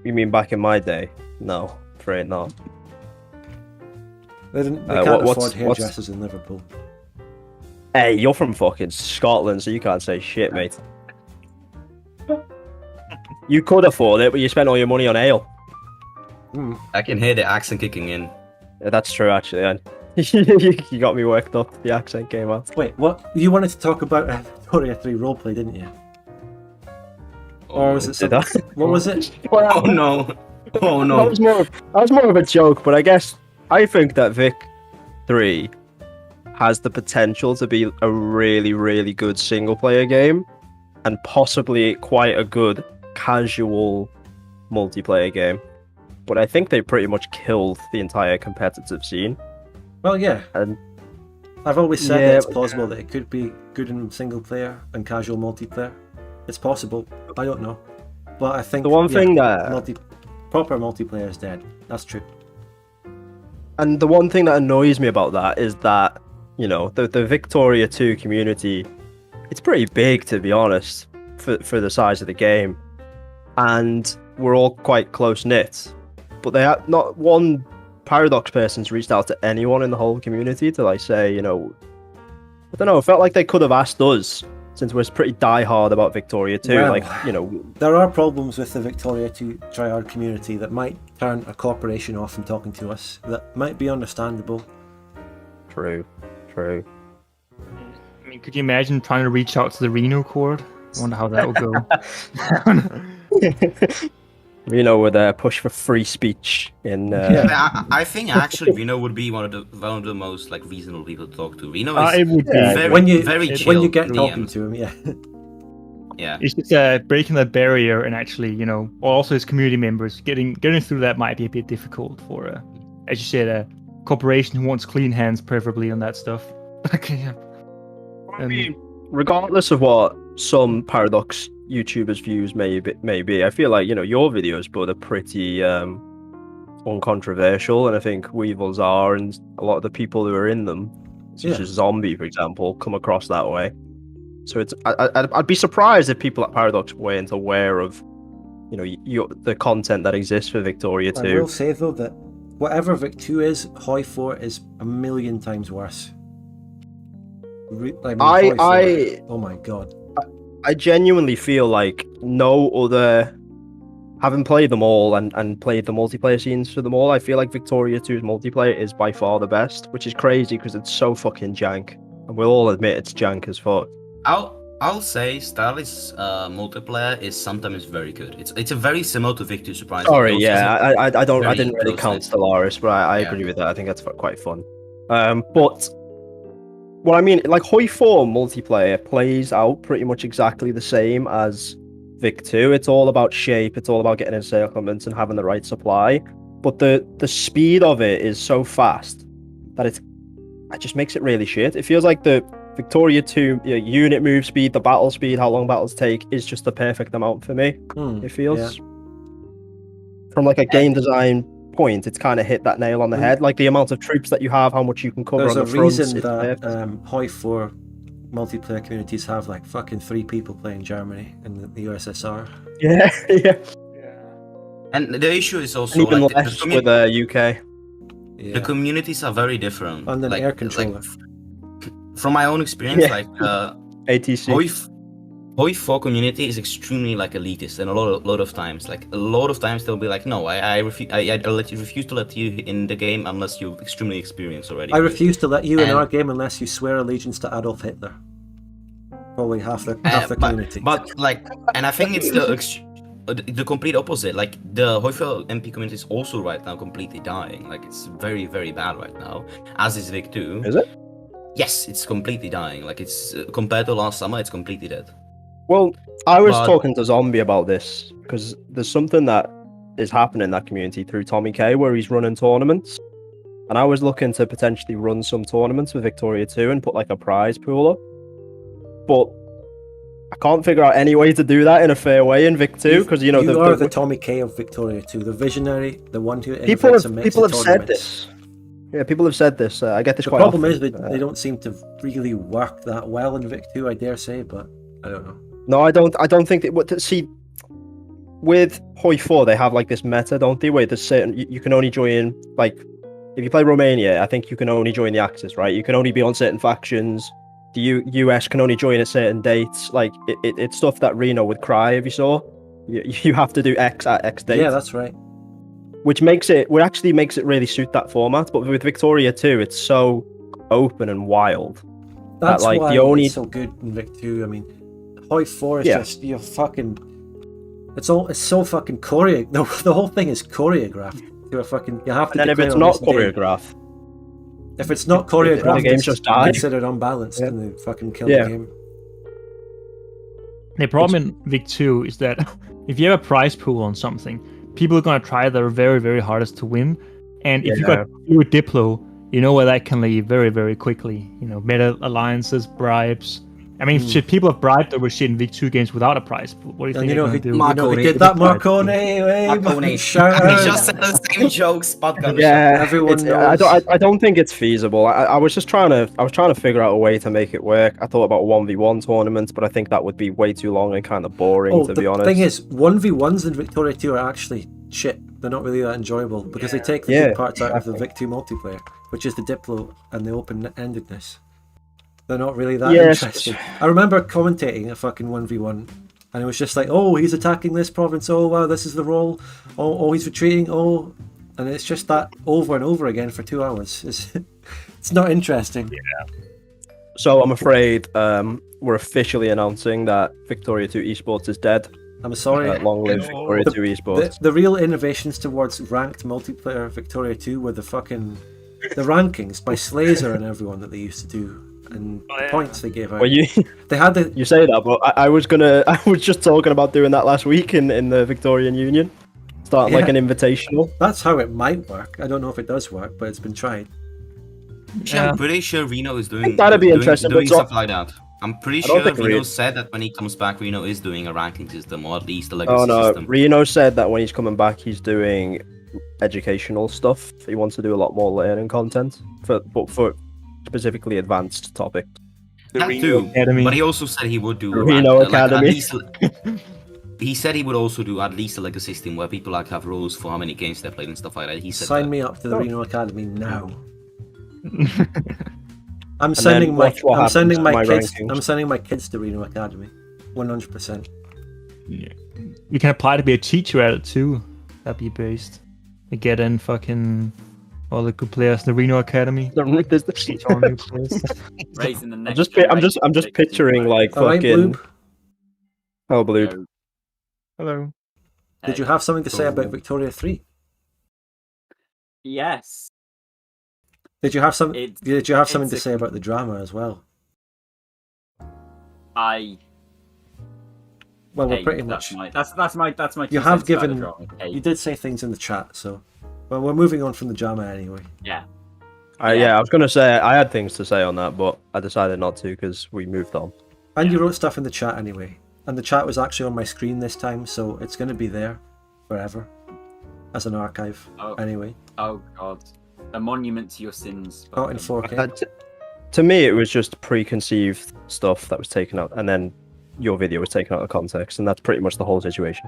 You mean back in my day? No, afraid not. They can't afford hairdressers in Liverpool. Hey, you're from fucking Scotland, so you can't say shit, mate. You could afford it, but you spent all your money on ale. I can hear the accent kicking in. Yeah, that's true, actually. And you got me worked up. The accent came out. Wait, what? You wanted to talk about Victoria 3 roleplay, didn't you? Or was it something? What was it? Oh no! Oh no! That was more of a joke, but I guess I think that Vic 3 has the potential to be a really, really good single-player game, and possibly quite a good casual multiplayer game. But I think they pretty much killed the entire competitive scene. Well, yeah. And I've always said that it's plausible that it could be good in single player and casual multiplayer. It's possible. I don't know. But I think the one thing that proper multiplayer is dead. That's true. And the one thing that annoys me about that is that, you know, the Victoria 2 community, it's pretty big, to be honest, for the size of the game. And we're all quite close-knit. But not one Paradox person's reached out to anyone in the whole community to, like, say, you know... I don't know, it felt like they could have asked us, since we're pretty die-hard about Victoria 2. Well, like, you know... There are problems with the Victoria 2 tryhard community that might turn a corporation off from talking to us. That might be understandable. True. I mean, could you imagine trying to reach out to the Reno Court? I wonder how that would go. Reno would push for free speech in. I think actually Reno would be one of the most like reasonable people to talk to. Reno is it would be. very chill. When you get talking to him, yeah. Yeah. It's just breaking that barrier and actually, you know, also as community members, getting through that might be a bit difficult for, as you said, a corporation who wants clean hands, preferably on that stuff. I mean, regardless of what some Paradox YouTubers' views may be, I feel like, you know, your videos, but are pretty uncontroversial, and I think Weevil's are, and a lot of the people who are in them, such as Zombie, for example, come across that way. So it's I'd be surprised if people at Paradox weren't aware of, you know, the content that exists for Victoria 2. I will say though that whatever Vic 2 is, Hoi 4 is a million times worse. Oh my god. I genuinely feel like no other, having played them all and played the multiplayer scenes for them all, I feel like Victoria 2's multiplayer is by far the best, which is crazy because it's so fucking jank, and we'll all admit it's jank as fuck. I'll say Stellaris multiplayer is sometimes very good. It's a very similar to Vic 2, surprisingly. Sorry, yeah, I didn't really count Stellaris, but I agree with that. I think that's quite fun. But what I mean, like, Hoi 4 multiplayer plays out pretty much exactly the same as Vic 2. It's all about shape, it's all about getting encirclements and having the right supply. But the speed of it is so fast that it just makes it really shit. It feels like the Victoria 2 unit move speed, the battle speed, how long battles take, is just the perfect amount for me. It feels. From like a game design point, it's kind of hit that nail on the head. Like the amount of troops that you have, how much you can cover on the front. There's a reason that Hoi 4 multiplayer communities have like fucking 3 people playing Germany and the USSR. Yeah. And the issue is also and even like, less with the UK. the communities are very different. On the air controller. From my own experience, like ATC. Hoi 4 community is extremely like elitist, and a lot of times they'll be like, no, I refuse to let you in the game unless you're extremely experienced already. I refuse to let you in our game unless you swear allegiance to Adolf Hitler. Probably half the community. But like, and I think it's the complete opposite. Like the Hoi 4 MP community is also right now completely dying. Like it's very, very bad right now, as is Vic 2. Is it? Yes, it's completely dying. Like it's compared to last summer, it's completely dead. Well, I was talking to Zombie about this because there's something that is happening in that community through Tommy K where he's running tournaments. And I was looking to potentially run some tournaments with Victoria 2 and put like a prize pool up. But I can't figure out any way to do that in a fair way in Vic 2 because you are the Tommy K of Victoria 2, the visionary, the one who people have said this. Yeah, people have said this. I get this quite often. The problem is they don't seem to really work that well in Vic 2, I dare say, but I don't know. No, I don't think that. See, with Hoi 4, they have like this meta, don't they? Where there's certain you can only join, like, if you play Romania, I think you can only join the Axis, right? You can only be on certain factions. The US can only join at certain dates. Like, it's stuff that Reno would cry if you saw. You have to do X at X date. Yeah, that's right. Which actually makes it really suit that format. But with Victoria 2, it's so open and wild. That's like why it's so good in Vic 2. I mean, Hoi 4 is just you're fucking. It's so fucking choreographed. The whole thing is choreographed. You have to. And then if it's not choreographed, if it's not choreographed, the game's just died. Considered unbalanced, and they fucking kill the game. The problem in Vic 2 is that if you have a prize pool on something, people are gonna try their very, very hardest to win, and if you got fluid Diplo, you know where that can lead very, very quickly. You know, meta alliances, bribes. I mean, shit, people have bribed over shit in Vic 2 games without a prize pool. What do you think they're gonna do? Marconi did that, Marconi. He just said the same jokes. Spudgun. Yeah, everyone knows. I don't think it's feasible. I was trying to figure out a way to make it work. I thought about 1v1 tournaments, but I think that would be way too long and kind of boring, to be honest. The thing is, 1v1s in Victoria 2 are actually shit. They're not really that enjoyable because they take the good parts out of the Vic 2 multiplayer, which is the Diplo and the open-endedness. They're not really that interesting. I remember commentating a fucking 1v1, and it was just like, oh, he's attacking this province, oh wow, this is the role, oh he's retreating, oh, and it's just that over and over again for 2 hours. It's not interesting. Yeah. So I'm afraid we're officially announcing that Victoria 2 Esports is dead. I'm sorry. Long live Victoria 2 Esports. The real innovations towards ranked multiplayer Victoria 2 were the rankings by Slazer and everyone that they used to do. And the points they gave out. Well, you say that, but I was just talking about doing that last week in the Victorian Union. Start like an invitational. That's how it might work. I don't know if it does work, but it's been tried. I'm pretty sure Reno is doing. That'd be interesting. Doing stuff like that. I'm pretty sure Reno said that when he comes back, Reno is doing a ranking system, or at least a legacy system. Reno said that when he's coming back, he's doing educational stuff. He wants to do a lot more learning content for specifically advanced topics. That too, but he also said he would do Reno Academy. He said he would also do at least a legacy system where people like have rules for how many games they played and stuff like that. He said, "Sign me up to the Reno Academy now." I'm sending my kids to Reno Academy, 100%. Yeah. You can apply to be a teacher at it too. That'd be based. You get in fucking all the good players in the Reno Academy. Raising the next I'm just picturing like fucking. Oh, Blue. Hello. Did you have something to say about Victoria 3? Yes. Did you have something to say about the drama as well? Well, we're pretty much. That's my. You have given. You did say things in the chat, so. Well, we're moving on from the drama anyway. Yeah. I was gonna say I had things to say on that, but I decided not to because we moved on. And you wrote stuff in the chat anyway, and the chat was actually on my screen this time, so it's gonna be there forever as an archive. Anyway. Oh God. A monument to your sins. Not in 4K. To me, it was just preconceived stuff that was taken out, and then your video was taken out of context, and that's pretty much the whole situation.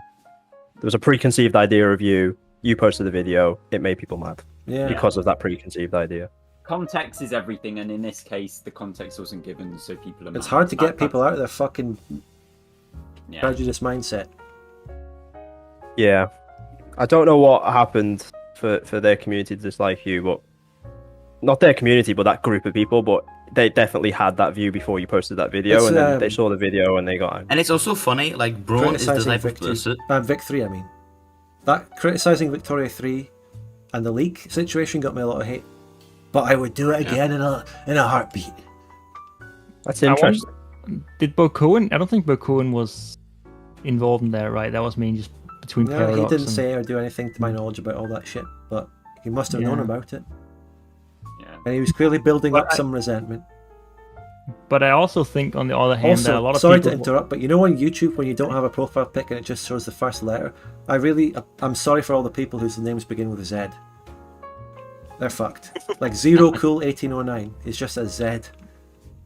There was a preconceived idea of you. You posted the video. It made people mad. Yeah. because of that preconceived idea. Context is everything, and in this case, the context wasn't given, so people are. It's mad. hard to get people out of their fucking Yeah. prejudice mindset. Yeah, I don't know what happened for their community to dislike you, but not their community, but that group of people. But they definitely had that view before you posted that video, It's, and then they saw the video and they got angry. And it's also funny, like Braun is the Criticizing type of person. Vic 3, I mean. That criticizing Victoria 3 and the leak situation got me a lot of hate. But I would do it again in a heartbeat. That's interesting. Did Bo Cohen? I don't think Bo Cohen was involved in that, right? That was mainly just between No, Paradox. he didn't and... say or do anything to my knowledge about all that shit, but he must have known about it. Yeah. And he was clearly building up some resentment. But I also think, on the other hand, that a lot of sorry people... to interrupt, but you know on YouTube when you don't have a profile pic and it just shows the first letter? I'm sorry for all the people whose names begin with a Z. They're fucked. Like Zero Cool 1809 is just a Z.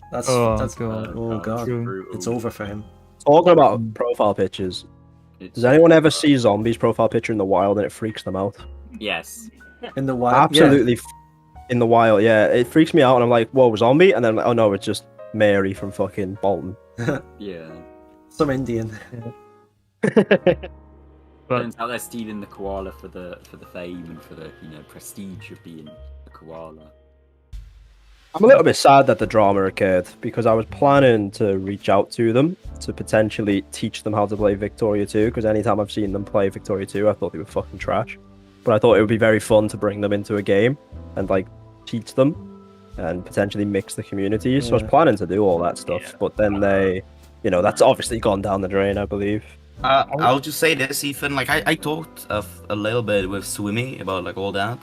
That's God. Oh god, True. it's over for him. Talking about profile pictures, does anyone ever see Zombie's profile picture in the wild and it freaks them out? Yes. In the wild, Absolutely, in the wild, yeah. It freaks me out, and I'm like, "Whoa, Zombie!" And then I'm like, "Oh no, it's just Mary from fucking Bolton." Yeah. Some Indian. But Turns out they're stealing the koala for the fame and for the prestige of being a koala. I'm a little bit sad that the drama occurred because I was planning to reach out to them to potentially teach them how to play Victoria 2, because anytime I've seen them play Victoria 2, I thought they were fucking trash. But I thought it would be very fun to bring them into a game and like teach them and potentially mix the communities. So I was planning to do all that stuff, but then they, that's obviously gone down the drain, I believe. I'll just say this, Ethan. Like I talked a little bit with Swimmy about like all that,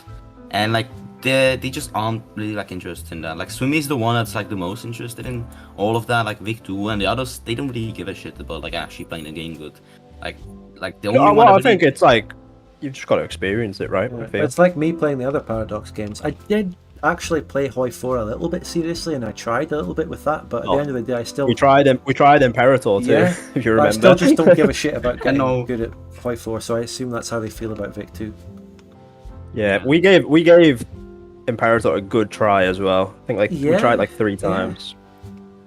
and like they just aren't really like interested in that. Like Swimmy is the one that's like the most interested in all of that. Like Vic 2 and the others, they don't really give a shit about like actually playing the game good. Like the only one. I think it's like you've just got to experience it, right? Yeah. It's like me playing the other Paradox games. I did actually play Hoi 4 a little bit seriously, and I tried a little bit with that, but at the end of the day, I still... We tried Imperator too, if you remember. I still just don't give a shit about getting good at Hoi 4, so I assume that's how they feel about Vic 2. Yeah, we gave Imperator a good try as well. I think we tried like 3 times.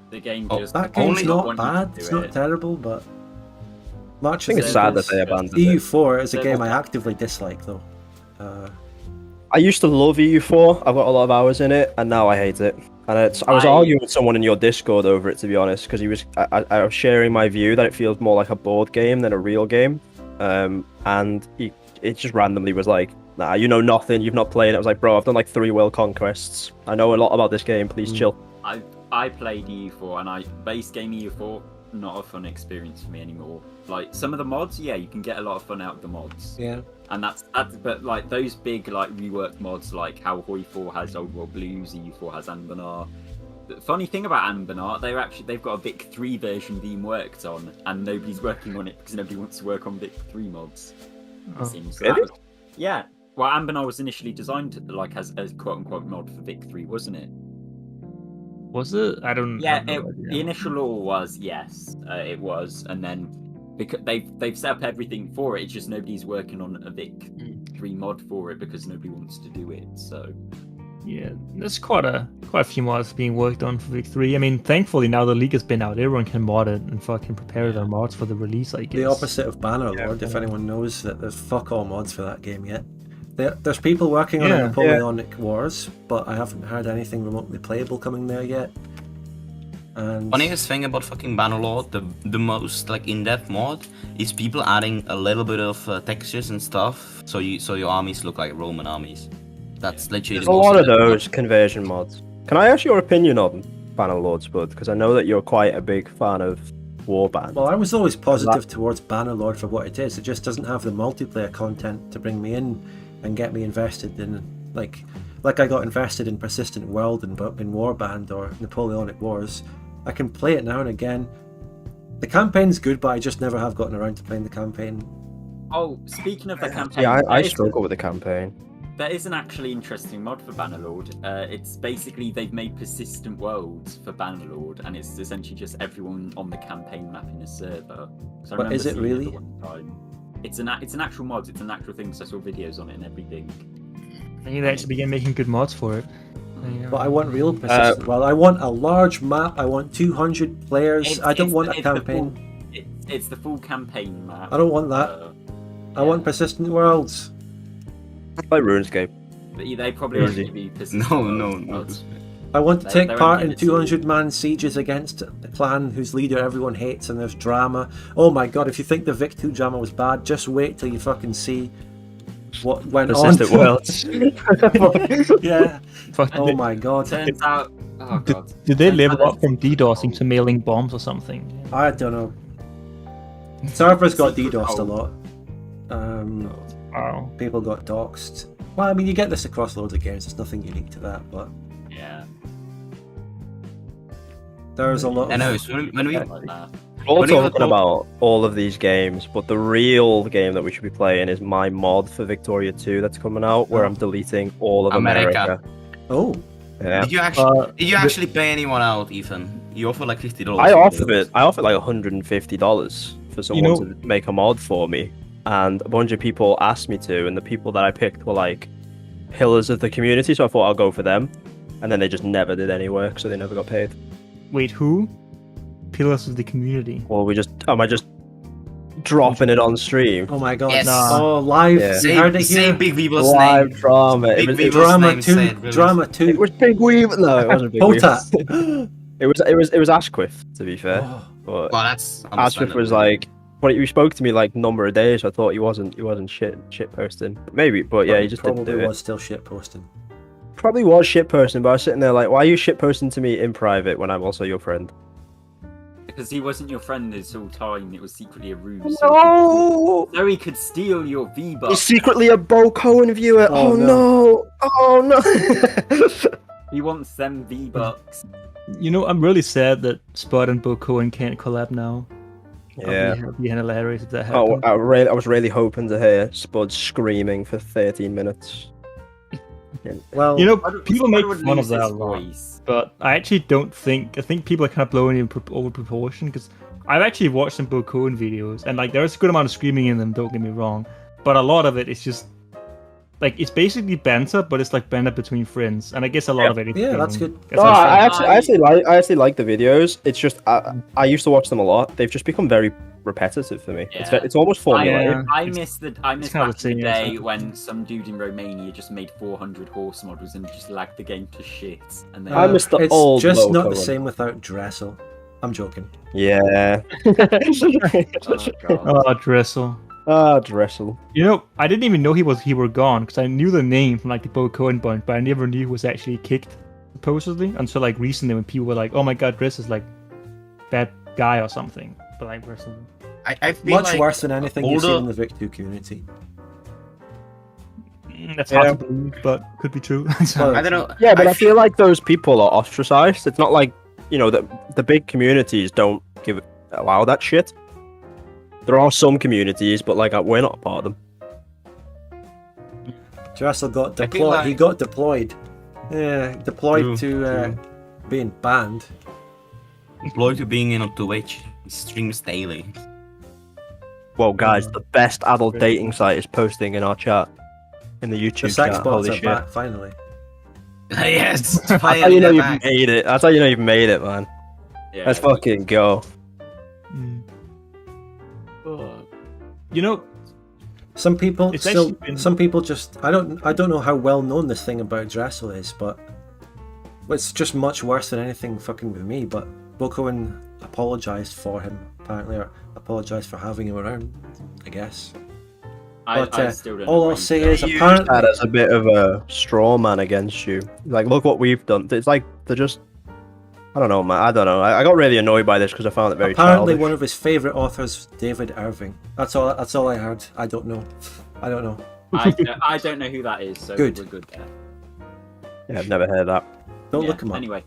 The game just... That game's not bad, it's not terrible, but... I think it's sad that they abandoned EU4 is a game I actively dislike, though. I used to love EU4. I've got a lot of hours in it, and now I hate it. And I was arguing with someone in your Discord over it, to be honest, because I was sharing my view that it feels more like a board game than a real game. And it just randomly was like, "Nah, you know nothing. You've not played it." I was like, "Bro, I've done like 3 world conquests. I know a lot about this game. Please chill." I played EU4, and base game EU4, not a fun experience for me anymore. Like some of the mods, yeah, you can get a lot of fun out of the mods. Yeah. And that's but like those big like reworked mods, like how Hoi 4 has Old World Blues, EU4 has Anbanar. The funny thing about Anbanar, they've got a Vic 3 version being worked on, and nobody's working on it because nobody wants to work on Vic 3 mods. It seems. Really? Yeah. Well, Anbanar was initially designed like as a quote unquote mod for Vic 3, wasn't it? Was it? I don't. Yeah, the initial law was yes, it was, and then because they've set up everything for it. It's just nobody's working on a Vic 3 mod for it because nobody wants to do it. So yeah, there's quite a few mods being worked on for Vic 3. I mean, thankfully now the league has been out, everyone can mod it and fucking prepare their mods for the release. I guess the opposite of Bannerlord. If anyone knows that there's fuck all mods for that game yet. There's people working on a Napoleonic Wars, but I haven't heard anything remotely playable coming there yet. And funniest thing about fucking Bannerlord, the most like in-depth mod is people adding a little bit of textures and stuff, so your armies look like Roman armies. That's literally. There's a lot of those conversion mods. Can I ask your opinion on Bannerlord, Spud? Because I know that you're quite a big fan of Warband. Well, I was always positive towards Bannerlord for what it is. It just doesn't have the multiplayer content to bring me in and get me invested in, like I got invested in Persistent World and in Warband or Napoleonic Wars. I can play it now and again. The campaign's good, but I just never have gotten around to playing the campaign. Oh, speaking of the campaign, yeah, I struggle with the campaign. There is an actually interesting mod for Bannerlord. It's basically they've made persistent worlds for Bannerlord, and it's essentially just everyone on the campaign map in a server. So But is it really? It's an actual mod. It's an actual thing. So I saw videos on it and everything. They need to actually begin making good mods for it. But I want real persistent world. I want a large map. I want 200 players. I don't want a campaign. It's the full campaign map. I don't want that. I want persistent worlds. Like RuneScape. But they probably won't give you persistent No. I want to take They part won't in give it to you. 200-man sieges against a clan whose leader everyone hates, and there's drama. Oh my god, if you think the Vic 2 drama was bad, just wait till you fucking see what went Persistent on. worlds. Yeah. Fuck, Oh my god. Turns out, oh god. Did they level up from DDoSing to mailing bombs or something? I don't know. Servers got DDoSed a lot. Wow. People got doxed. Well, I mean, you get this across loads of games. There's nothing unique to that, but Yeah. there's a lot I know. of... So when we Like that. We're all What do you talking look- about all of these games, but the real game that we should be playing is my mod for Victoria 2 that's coming out, where I'm deleting all of America. Oh, Yeah. did you actually pay anyone out, Ethan? You offered like $50. I offered like $150 for someone know- to make a mod for me, and a bunch of people asked me to, and the people that I picked were like pillars of the community, so I thought I'll go for them, and then they just never did any work, so they never got paid. Wait, who? Pillars of the community. Well, am I just dropping it on stream? oh my god. Yes. Oh, live. Yeah. You heard it Say here. Big Weevil's Live name. drama. Big It was, Weevil's Drama name 2. said, really. Drama it 2. was Big Weave. No, it wasn't Big Weave. Potat. It was Ashquith, to be fair. Oh, But Well, that's Ashquith was like, but he spoke to me like number of days. So I thought he wasn't shit posting. Maybe, but yeah, he just didn't probably do it. was still shit posting. Probably was shit posting, but I was sitting there like, why are you shit posting to me in private when I'm also your friend? Because he wasn't your friend this whole time, it was secretly a ruse. No, So he could steal your V-Bucks. he's secretly a Bo Cohen viewer. Oh, Oh, no. no! Oh no! He wants them V-Bucks. You know, I'm really sad that Spud and Bo Cohen can't collab now. Yeah. That'd be hilarious if that Oh, happened. I was really hoping to hear Spud screaming for 13 minutes. Well, You know, Spud- people Spud make would fun of lose that a his lot. voice. But I actually don't think. I think people are kind of blowing in over proportion because I've actually watched some Bo Cohen videos and like there's a good amount of screaming in them. Don't get me wrong, but a lot of it is just like it's basically banter, but it's like banter between friends, and I guess a lot of it. Is Yeah, that's filming. good. That's No, what I'm I saying. actually like the videos. It's just I used to watch them a lot. They've just become very repetitive for me. Yeah. It's almost formulaic. Yeah. I miss back kind in of the the same, day yeah. when some dude in Romania just made 400 horse models and just lagged the game to shit. And then I miss the it's old just Bo not the Cohen. same without Dressel. I'm joking. Yeah. oh god. Oh, Dressel. Ah, Dressel. You know, I didn't even know he were gone because I knew the name from like the Bo Cohen bunch, but I never knew he was actually kicked supposedly until like recently when people were like, "Oh my god, Dress is like bad guy or something." But like personally, I feel Much like worse than anything you've seen older- in the Vic 2 community. that's hard Yeah. to believe, but could be true. Well, I don't know. Yeah, but I feel like those people are ostracized. It's not like, you know, the big communities don't allow that shit. There are some communities, but like we're not a part of them. Dressel got I feel deployed. like- He got deployed. Yeah, deployed True, to being banned. employed to being in on Twitch. He streams daily. Well, guys, the best adult dating site is posting in our chat, in the The YouTube sex chat. bots Holy are shit! back finally. Yes. That's how Finally, you know they're you've back. made it. That's how you know you've made it, man. Yeah. Let's fucking go. Mm. You know, Some people It's still. actually been- Some people just. I don't know how well known this thing about Dressel is, but it's just much worse than anything fucking with me. But Bo Cohen apologized for him apparently, or apologized for having him around. I guess. But, I still don't know all what I'll he's say done. is Use apparently. that as a bit of a straw man against you. Like, look what we've done. It's like they're just. I don't know, man. I don't know. I got really annoyed by this because I found it very Apparently, childish. one of his favorite authors, David Irving. That's all. That's all I heard. I don't know. I don't know. I don't know who that is, so Good. we're good there. Yeah, I've never heard that. Don't Yeah, look him up. Anyway,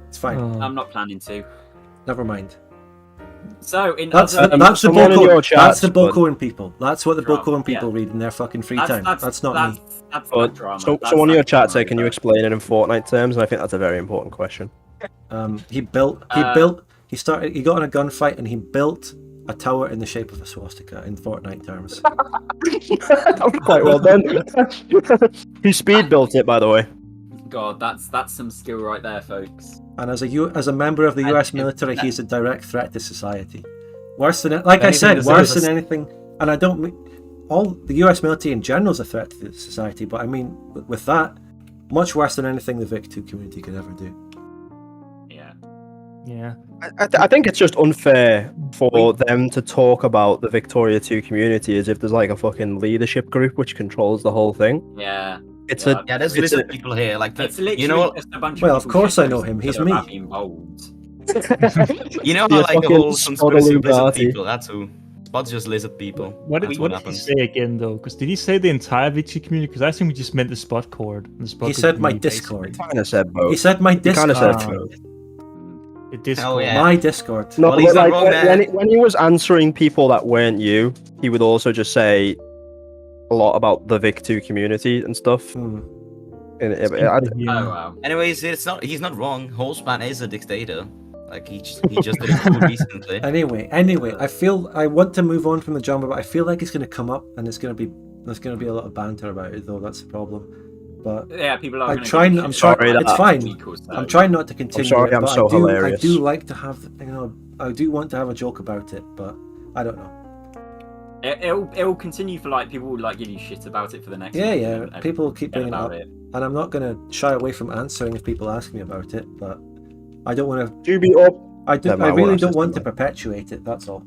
It's fine. I'm not planning to. Never mind. So in That's other that's the someone in Bo your Cohen. chat, That's the Bo but- Cohen people. That's what the Bo Drama, Cohen people yeah. read in their fucking free time. That's not me. That's But that drama. so, That's someone in that your chat drama said, "Can you there. explain it in Fortnite terms?" And I think that's a very important question. He got in a gunfight and he built a tower in the shape of a swastika in Fortnite terms. That was quite well done. He speed built it, by the way. God, that's some skill right there, folks. And as a member of the And US if military, that- he's a direct threat to society. Worse than like I Anything said, to worse say than anything. And I don't mean all the US military in general is a threat to society, but I mean with that, much worse than anything the Vic 2 community could ever do. Yeah. Yeah. I think it's just unfair for them to talk about the Victoria 2 community as if there's like a fucking leadership group which controls the whole thing. Yeah. It's Yeah. Yeah, there's It's lizard a- people here. Like, It's literally you know, just a bunch Well, of of course I know shitposting him, he's each other me. about being bold. you know Be how a like the fucking whole conspiracy of lizard Sodaloo people. That's who. Spot's just lizard people. What That's did he happens. say again though? Because did he say the entire Victory community? Because I think we just meant the Spot Cord. The Spot He Cord said my community, Discord. kind of said both. He said my He kind of said Discord. both. basically. The Discord. yeah. My Discord. No, Well, he's but not like wrong when there. he was answering people that weren't you, he would also just say a lot about the Vic 2 community and stuff. Hmm. Oh wow. Anyways, he's not wrong. Holzman is a dictator. Like he just did a coup recently. Anyway, I want to move on from the genre, but I feel like it's going to come up and there's going to be a lot of banter about it, though. That's the problem. But Yeah, people are. I'm gonna trying. give a I'm shit trying. Sorry, It's that- fine. week or so. I'm trying not to continue. sorry, it, I'm but so I do hilarious. like to have. I do want to have a joke about it, but I don't know. It'll continue for like people will like give you shit about it for the next. Yeah, month yeah. and People keep forget bringing it up, about it. and I'm not going to shy away from answering if people ask me about it. But I don't want to. Do be up. I Never mind, really what don't else want is to there? perpetuate it. That's all.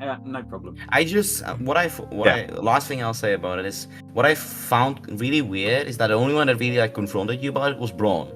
Yeah, no problem. I just last thing I'll say about it is what I found really weird is that the only one that really like confronted you about it was Braun,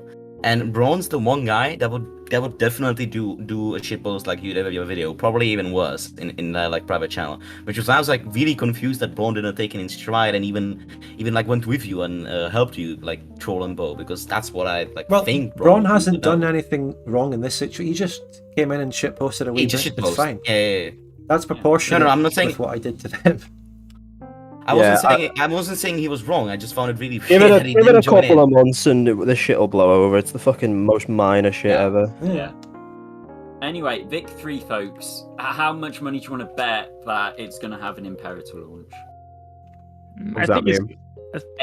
and Braun's the one guy that would definitely do a shitpost like you did with your video, probably even worse in like private channel. Which was I was like really confused that Braun didn't take it in stride and even like went with you and helped you like troll and bow, because that's what I like think. Braun would do, hasn't but no. done anything wrong in this situation. He just came in and shitposted a wee He bit. just It's shitpost. fine. Yeah. That's proportionate. No, I'm not saying- with what I did to them. I Yeah, wasn't saying he was wrong. I just found it really Give weird it that he a didn't join couple in. of months and this shit will blow over. It's the fucking most minor shit Yeah. ever. Yeah. Anyway, Vic 3, folks. How much money do you want to bet that it's going to have an Imperator launch? What does that mean?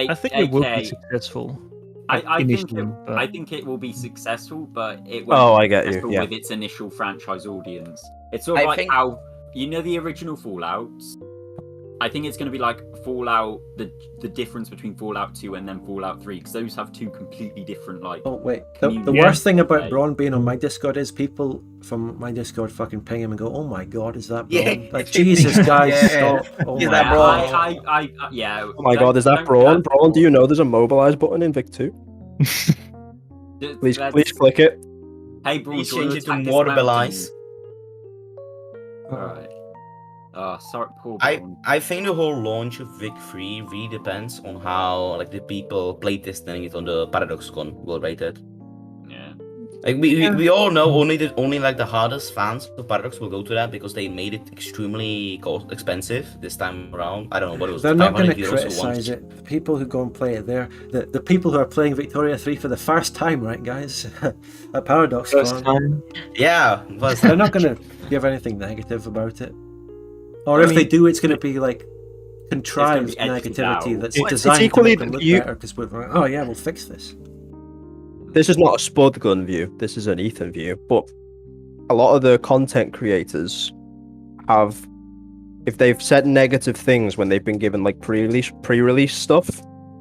I think it will be 8K. successful. I initially, but- I think it will be successful, but it won't Oh, be I get you. successful Yeah. with its initial franchise audience. It's sort of I like think- how the original Fallouts. I think it's going to be like Fallout, the difference between Fallout 2 and then Fallout 3, because those have two completely different like. Oh wait, the Community. worst thing about Right. Braun being on my Discord is people from my Discord fucking ping him and go, "Oh my god, is that Braun?" Yeah. Like Jesus, guys, Yeah. stop! Oh Is my that god. Braun? Yeah. Oh my god, is that Braun? Braun, do you know there's a mobilize button in Vic 2? Please click it. Hey, Braun, Please do you wanna change it to attack this mobilize. mountain? Alright. Oh, sorry, poor Braun. I think the whole launch of Vic 3 really depends on how like the people playtesting it on the ParadoxCon will rate it. Yeah. Like we all know only like the hardest fans of Paradox will go to that because they made it extremely expensive this time around. I don't know what it was. They're not going to 500 euros or criticize once. it. The people who go and play it, they're the people who are playing Victoria 3 for the first time, right, guys? At Paradox Con. Yeah, but They're not going to give anything negative about it. Or if they do, it's going to be like contrived It's gonna be edited negativity out. that's It's designed equally to make them look you- better because we're like, oh yeah, we'll fix this. This is not a Spudgun view. This is an Ethan view. But a lot of the content creators have, if they've said negative things when they've been given like pre-release stuff,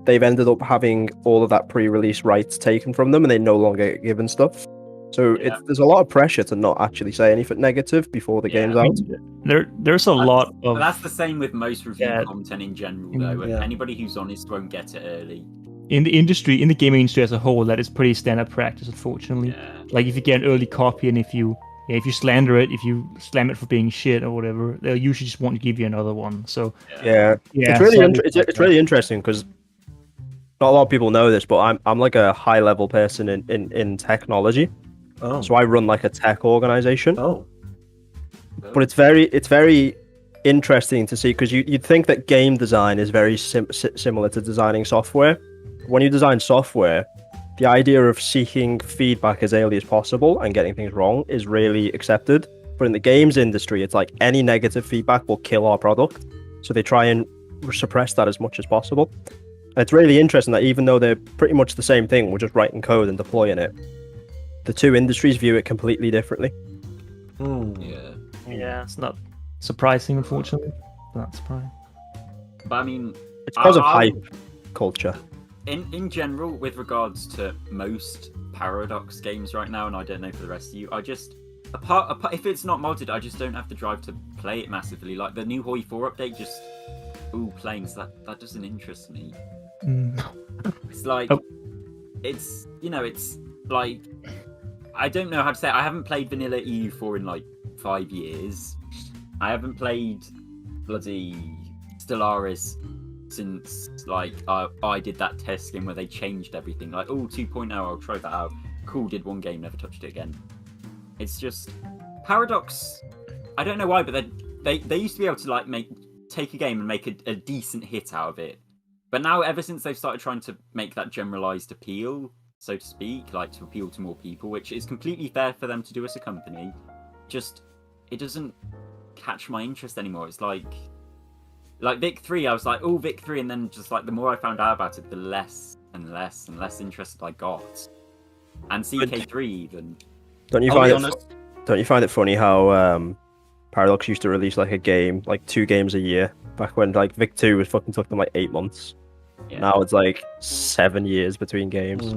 they've ended up having all of that pre-release rights taken from them, and they no longer get given stuff. So Yeah. there's a lot of pressure to not actually say anything negative before the Yeah. game's out. There's a lot But of that's the same with most review Yeah. content in general, though. Yeah. Anybody who's honest won't get it early. in the industry, in the gaming industry as a whole, that is pretty standard practice, unfortunately. Yeah. Like if you get an early copy and if you slander it, if you slam it for being shit or whatever, they'll usually just want to give you another one. So Yeah, yeah, it's really sadly, it's really interesting because not a lot of people know this, but I'm like a high level person in technology. Oh, So I run like a tech organization. oh, But it's very interesting to see because you'd think that game design is very similar to designing software. When you design software, the idea of seeking feedback as early as possible and getting things wrong is really accepted. But in the games industry, it's like any negative feedback will kill our product. So they try and suppress that as much as possible. And it's really interesting that even though they're pretty much the same thing, we're just writing code and deploying it, the two industries view it completely differently. Yeah, it's not surprising, unfortunately. Not surprising. But I mean, It's because of hype culture. In general, with regards to most Paradox games right now, and I don't know for the rest of you, I just apart if it's not modded, I just don't have to drive to play it massively. Like the new Hoi 4 update, just playing, so that doesn't interest me. It's like it's like I don't know how to say it. I haven't played vanilla EU4 in like 5 years. I haven't played bloody Stellaris since like I did that test game where they changed everything. Like 2.0, I'll try that out. Cool, did one game, never touched it again. It's just Paradox. I don't know why, but they used to be able to like take a game and make a decent hit out of it. But now, ever since they've started trying to make that generalized appeal, so to speak, like to appeal to more people, which is completely fair for them to do as a company, just it doesn't catch my interest anymore. It's like Vic 3, I was like, Vic 3, and then just like the more I found out about it, the less and less and less interested I got. And CK3 even. Don't you find it funny how Paradox used to release like a game, like 2 games a year, back when like Vic 2 was fucking took them like 8 months. Yeah. Now it's like 7 years between games.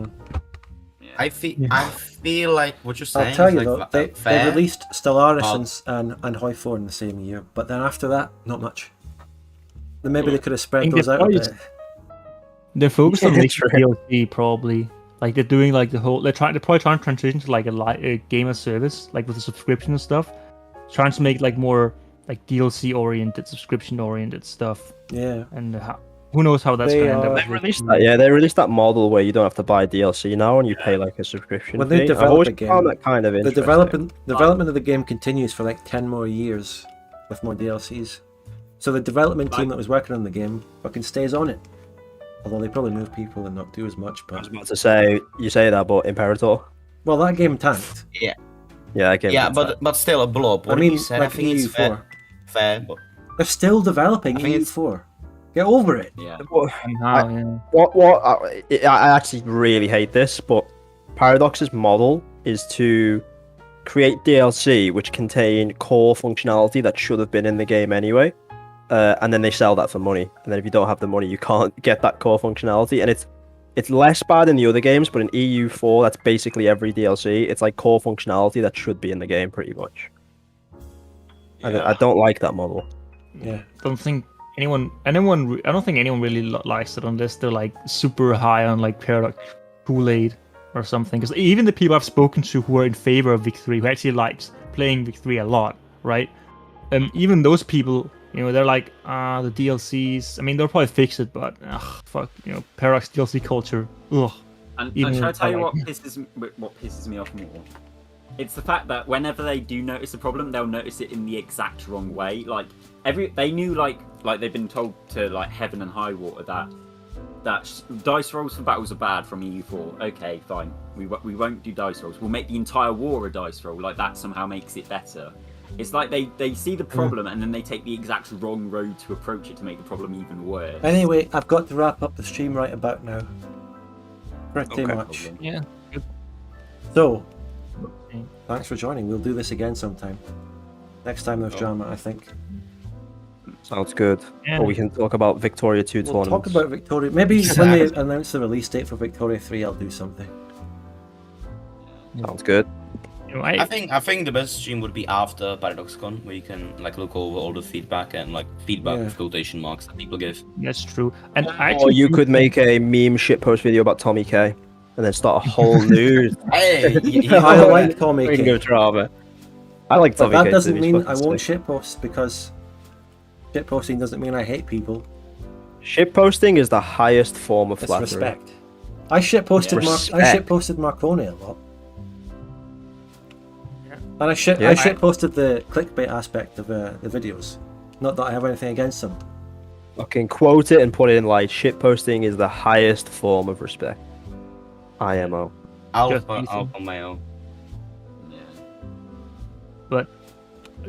Yeah. I feel like what you're saying. I'll tell you like, though, they released Stellaris and Hoi 4 in the same year, but then after that, not much. Then maybe they could have spread those out a bit. They're focused on making DLC probably. Like they're doing like the whole. They're probably trying to transition to like a game of service, like with the subscription and stuff. Trying to make like more like DLC oriented, subscription oriented stuff. Yeah. And who knows how that's going to end up. They released that model where you don't have to buy DLC now and you pay like a subscription. When they fee. develop a game, that kind of the development of the game continues for like 10 more years with more DLCs. So the development team that was working on the game fucking stays on it. Although they probably move people and not do as much. But I was about to say, you say that, but Imperator. Well, that game tanked. Yeah. Yeah, that game. Yeah, but still a blob. What you said, like I think it's fair. But they're still developing EU4. Get over it. Yeah. I actually really hate this, but Paradox's model is to create DLC which contain core functionality that should have been in the game anyway, and then they sell that for money. And then if you don't have the money, you can't get that core functionality. And it's less bad in the other games, but in EU4, that's basically every DLC. It's like core functionality that should be in the game, pretty much. I don't like that model. Yeah. I don't think anyone really likes it unless they're like super high on like Paradox Kool-Aid or something. Because even the people I've spoken to who are in favor of Vic 3, who actually likes playing Vic 3 a lot, right? Even those people, they're like, the DLCs. I mean, they'll probably fix it, but fuck, Paradox DLC culture. Ugh. And shall I tell you what pisses me off more? It's the fact that whenever they do notice a problem, they'll notice it in the exact wrong way. Like they knew like they've been told to like heaven and high water that dice rolls for battles are bad from EU4. Okay, fine. We won't do dice rolls. We'll make the entire war a dice roll. Like that somehow makes it better. It's like they see the problem and then they take the exact wrong road to approach it to make the problem even worse. Anyway, I've got to wrap up the stream right about now. Pretty much. Yeah. Good. So, thanks for joining. We'll do this again sometime. Next time there's drama, I think. Sounds good. Yeah. Or we can talk about Victoria 2 We'll tournaments. talk about Victoria. Maybe when they announce the release date for Victoria 3, I'll do something. Sounds good. I think the best stream would be after ParadoxCon, where you can like look over all the feedback and like feedback with quotation marks that people give. That's true. And Or you could make a meme shitpost video about Tommy K, and then start a whole new Hey, I like Tommy ring K. of drama. I like But Tommy that K. doesn't too, mean he's I fucking won't sick. shitpost, because shitposting doesn't mean I hate people. Shitposting is the highest form of It's flattery. respect. I shitposted Marconi a lot. And I shitposted the clickbait aspect of the videos. Not that I have anything against them. Fucking quote it and put it in like shitposting is the highest form of respect. IMO. Alpha male. Yeah. But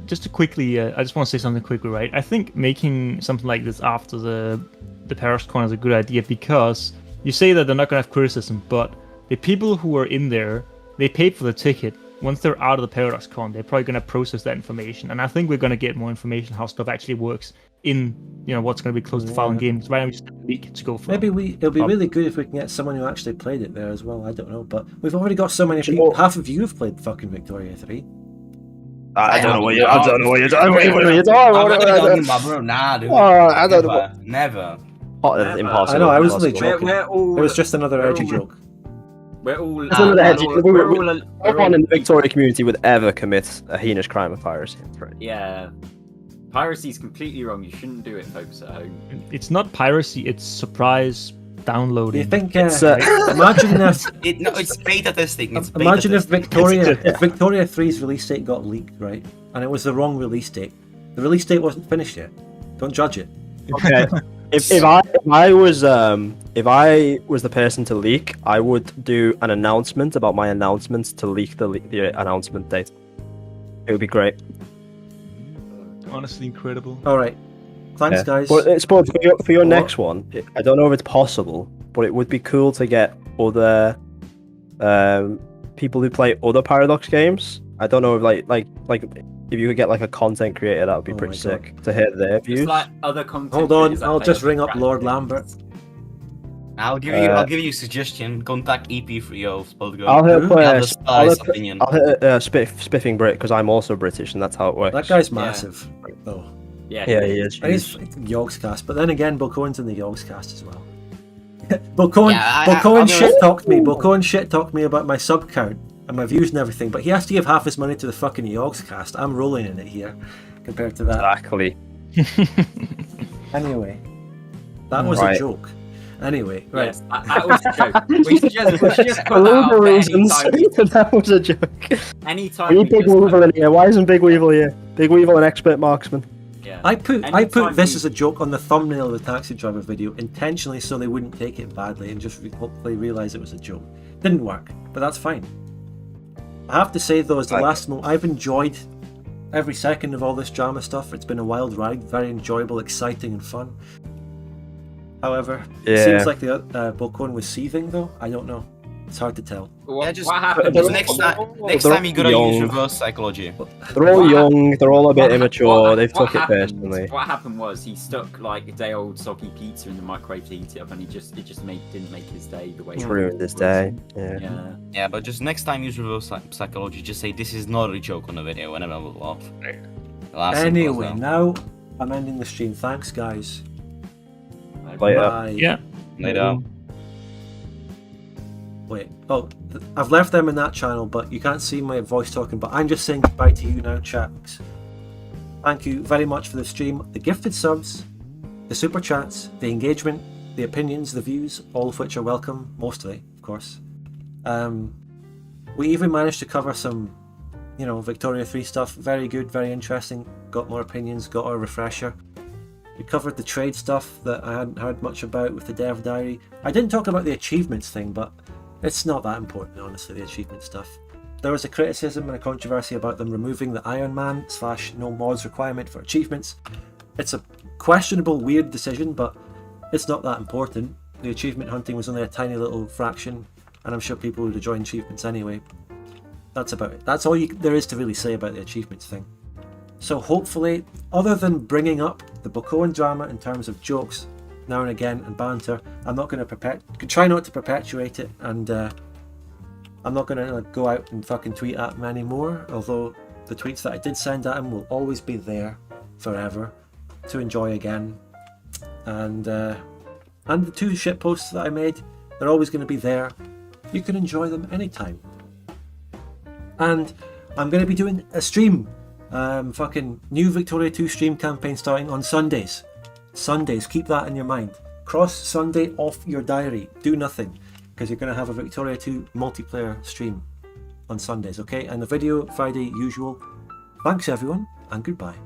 just to quickly, I just want to say something quickly, right? I think making something like this after the ParadoxCon is a good idea because you say that they're not going to have criticism, but the people who are in there, they paid for the ticket. Once they're out of the ParadoxCon, they're probably going to process that information, and I think we're going to get more information how stuff actually works in, what's going to be close to filing games. Right now, we just have a week to go for. Maybe it'll be really good if we can get someone who actually played it there as well. I don't know, but we've already got so many people. Half of you have played fucking Victoria 3. I don't know what you're talking about, bro. Nah, dude. I don't know. Never. Impossible. I know, I was only joking. It was just another edgy joke. We're all. No one in the Victoria community would ever commit a heinous crime of piracy. Yeah. Piracy is completely wrong. You shouldn't do it, folks at home. It's not piracy, it's surprise downloading. You think, imagine if... it's beta testing. Imagine if Victoria 3's release date got leaked, right? And it was the wrong release date. The release date wasn't finished yet. Don't judge it. Okay. If I was the person to leak, I would do an announcement about my announcements to leak the announcement date. It would be great. Honestly, incredible. All right, thanks, guys. But for your next one, I don't know if it's possible, but it would be cool to get other people who play other Paradox games. I don't know if like if you could get like a content creator, that would be pretty sick to hear their views. Just like other content. Hold on, I'll just ring up Lord Lambert. I'll give you a suggestion. Contact EP3 of Spudgun. I'll hit Spiffing Brit because I'm also British and that's how it works. That guy's massive, though. Yeah, he is. He's Yogscast, but then again, Bokoan's in the Yogscast as well. Bokoan shit-talked me. Bokoan shit-talked me about my sub count and my views and everything, but he has to give half his money to the fucking Yogscast. I'm rolling in it here compared to that. Exactly. Anyway, that was a joke. Anyway, right. Yes, that was a joke. We should just put that out there that was a joke. Anytime. We need Big Weevil in here. Why isn't Big Weevil here? Big Weevil, an expert marksman. Yeah. I put this as a joke on the thumbnail of the taxi driver video intentionally so they wouldn't take it badly and just hopefully realise it was a joke. Didn't work, but that's fine. I have to say though, as the last moment, I've enjoyed every second of all this drama stuff. It's been a wild ride, very enjoyable, exciting and fun. However, it seems like the Bokoan was seething though. I don't know. It's hard to tell. What happened? Next time you gotta use reverse psychology. They're all young, they're all a bit immature, they've took it personally. What happened was he stuck like a day old soggy pizza in the microwave to heat it up and it just didn't make his day the way it ruined his day. Yeah, but just next time use reverse psychology, just say this is not a joke on the video and everyone will laugh. Anyway, now I'm ending the stream. Thanks guys. Later. Bye. Yeah. Later. Wait, I've left them in that channel, but you can't see my voice talking, but I'm just saying goodbye to you now, chaps. Thank you very much for the stream, the gifted subs, the super chats, the engagement, the opinions, the views, all of which are welcome, mostly, of course. We even managed to cover some, Victoria 3 stuff, very good, very interesting, got more opinions, got a refresher. We covered the trade stuff that I hadn't heard much about with the Dev Diary. I didn't talk about the achievements thing, but it's not that important, honestly, the achievement stuff. There was a criticism and a controversy about them removing the Iron Man / no mods requirement for achievements. It's a questionable, weird decision, but it's not that important. The achievement hunting was only a tiny little fraction, and I'm sure people would have joined achievements anyway. That's about it. That's all there is to really say about the achievements thing. So hopefully, other than bringing up the Bokoan drama in terms of jokes now and again and banter, I'm not going to try not to perpetuate it, and I'm not going to go out and fucking tweet at him anymore, although the tweets that I did send at him will always be there forever to enjoy again, and the 2 shit posts that I made, they're always going to be there. You can enjoy them anytime. And I'm going to be doing a stream, fucking new Victoria 2 stream campaign starting on Sundays. Sundays, keep that in your mind. Cross Sunday off your diary. Do nothing, because you're going to have a Victoria 2 multiplayer stream on Sundays, okay? And the video Friday usual. Thanks everyone, and goodbye.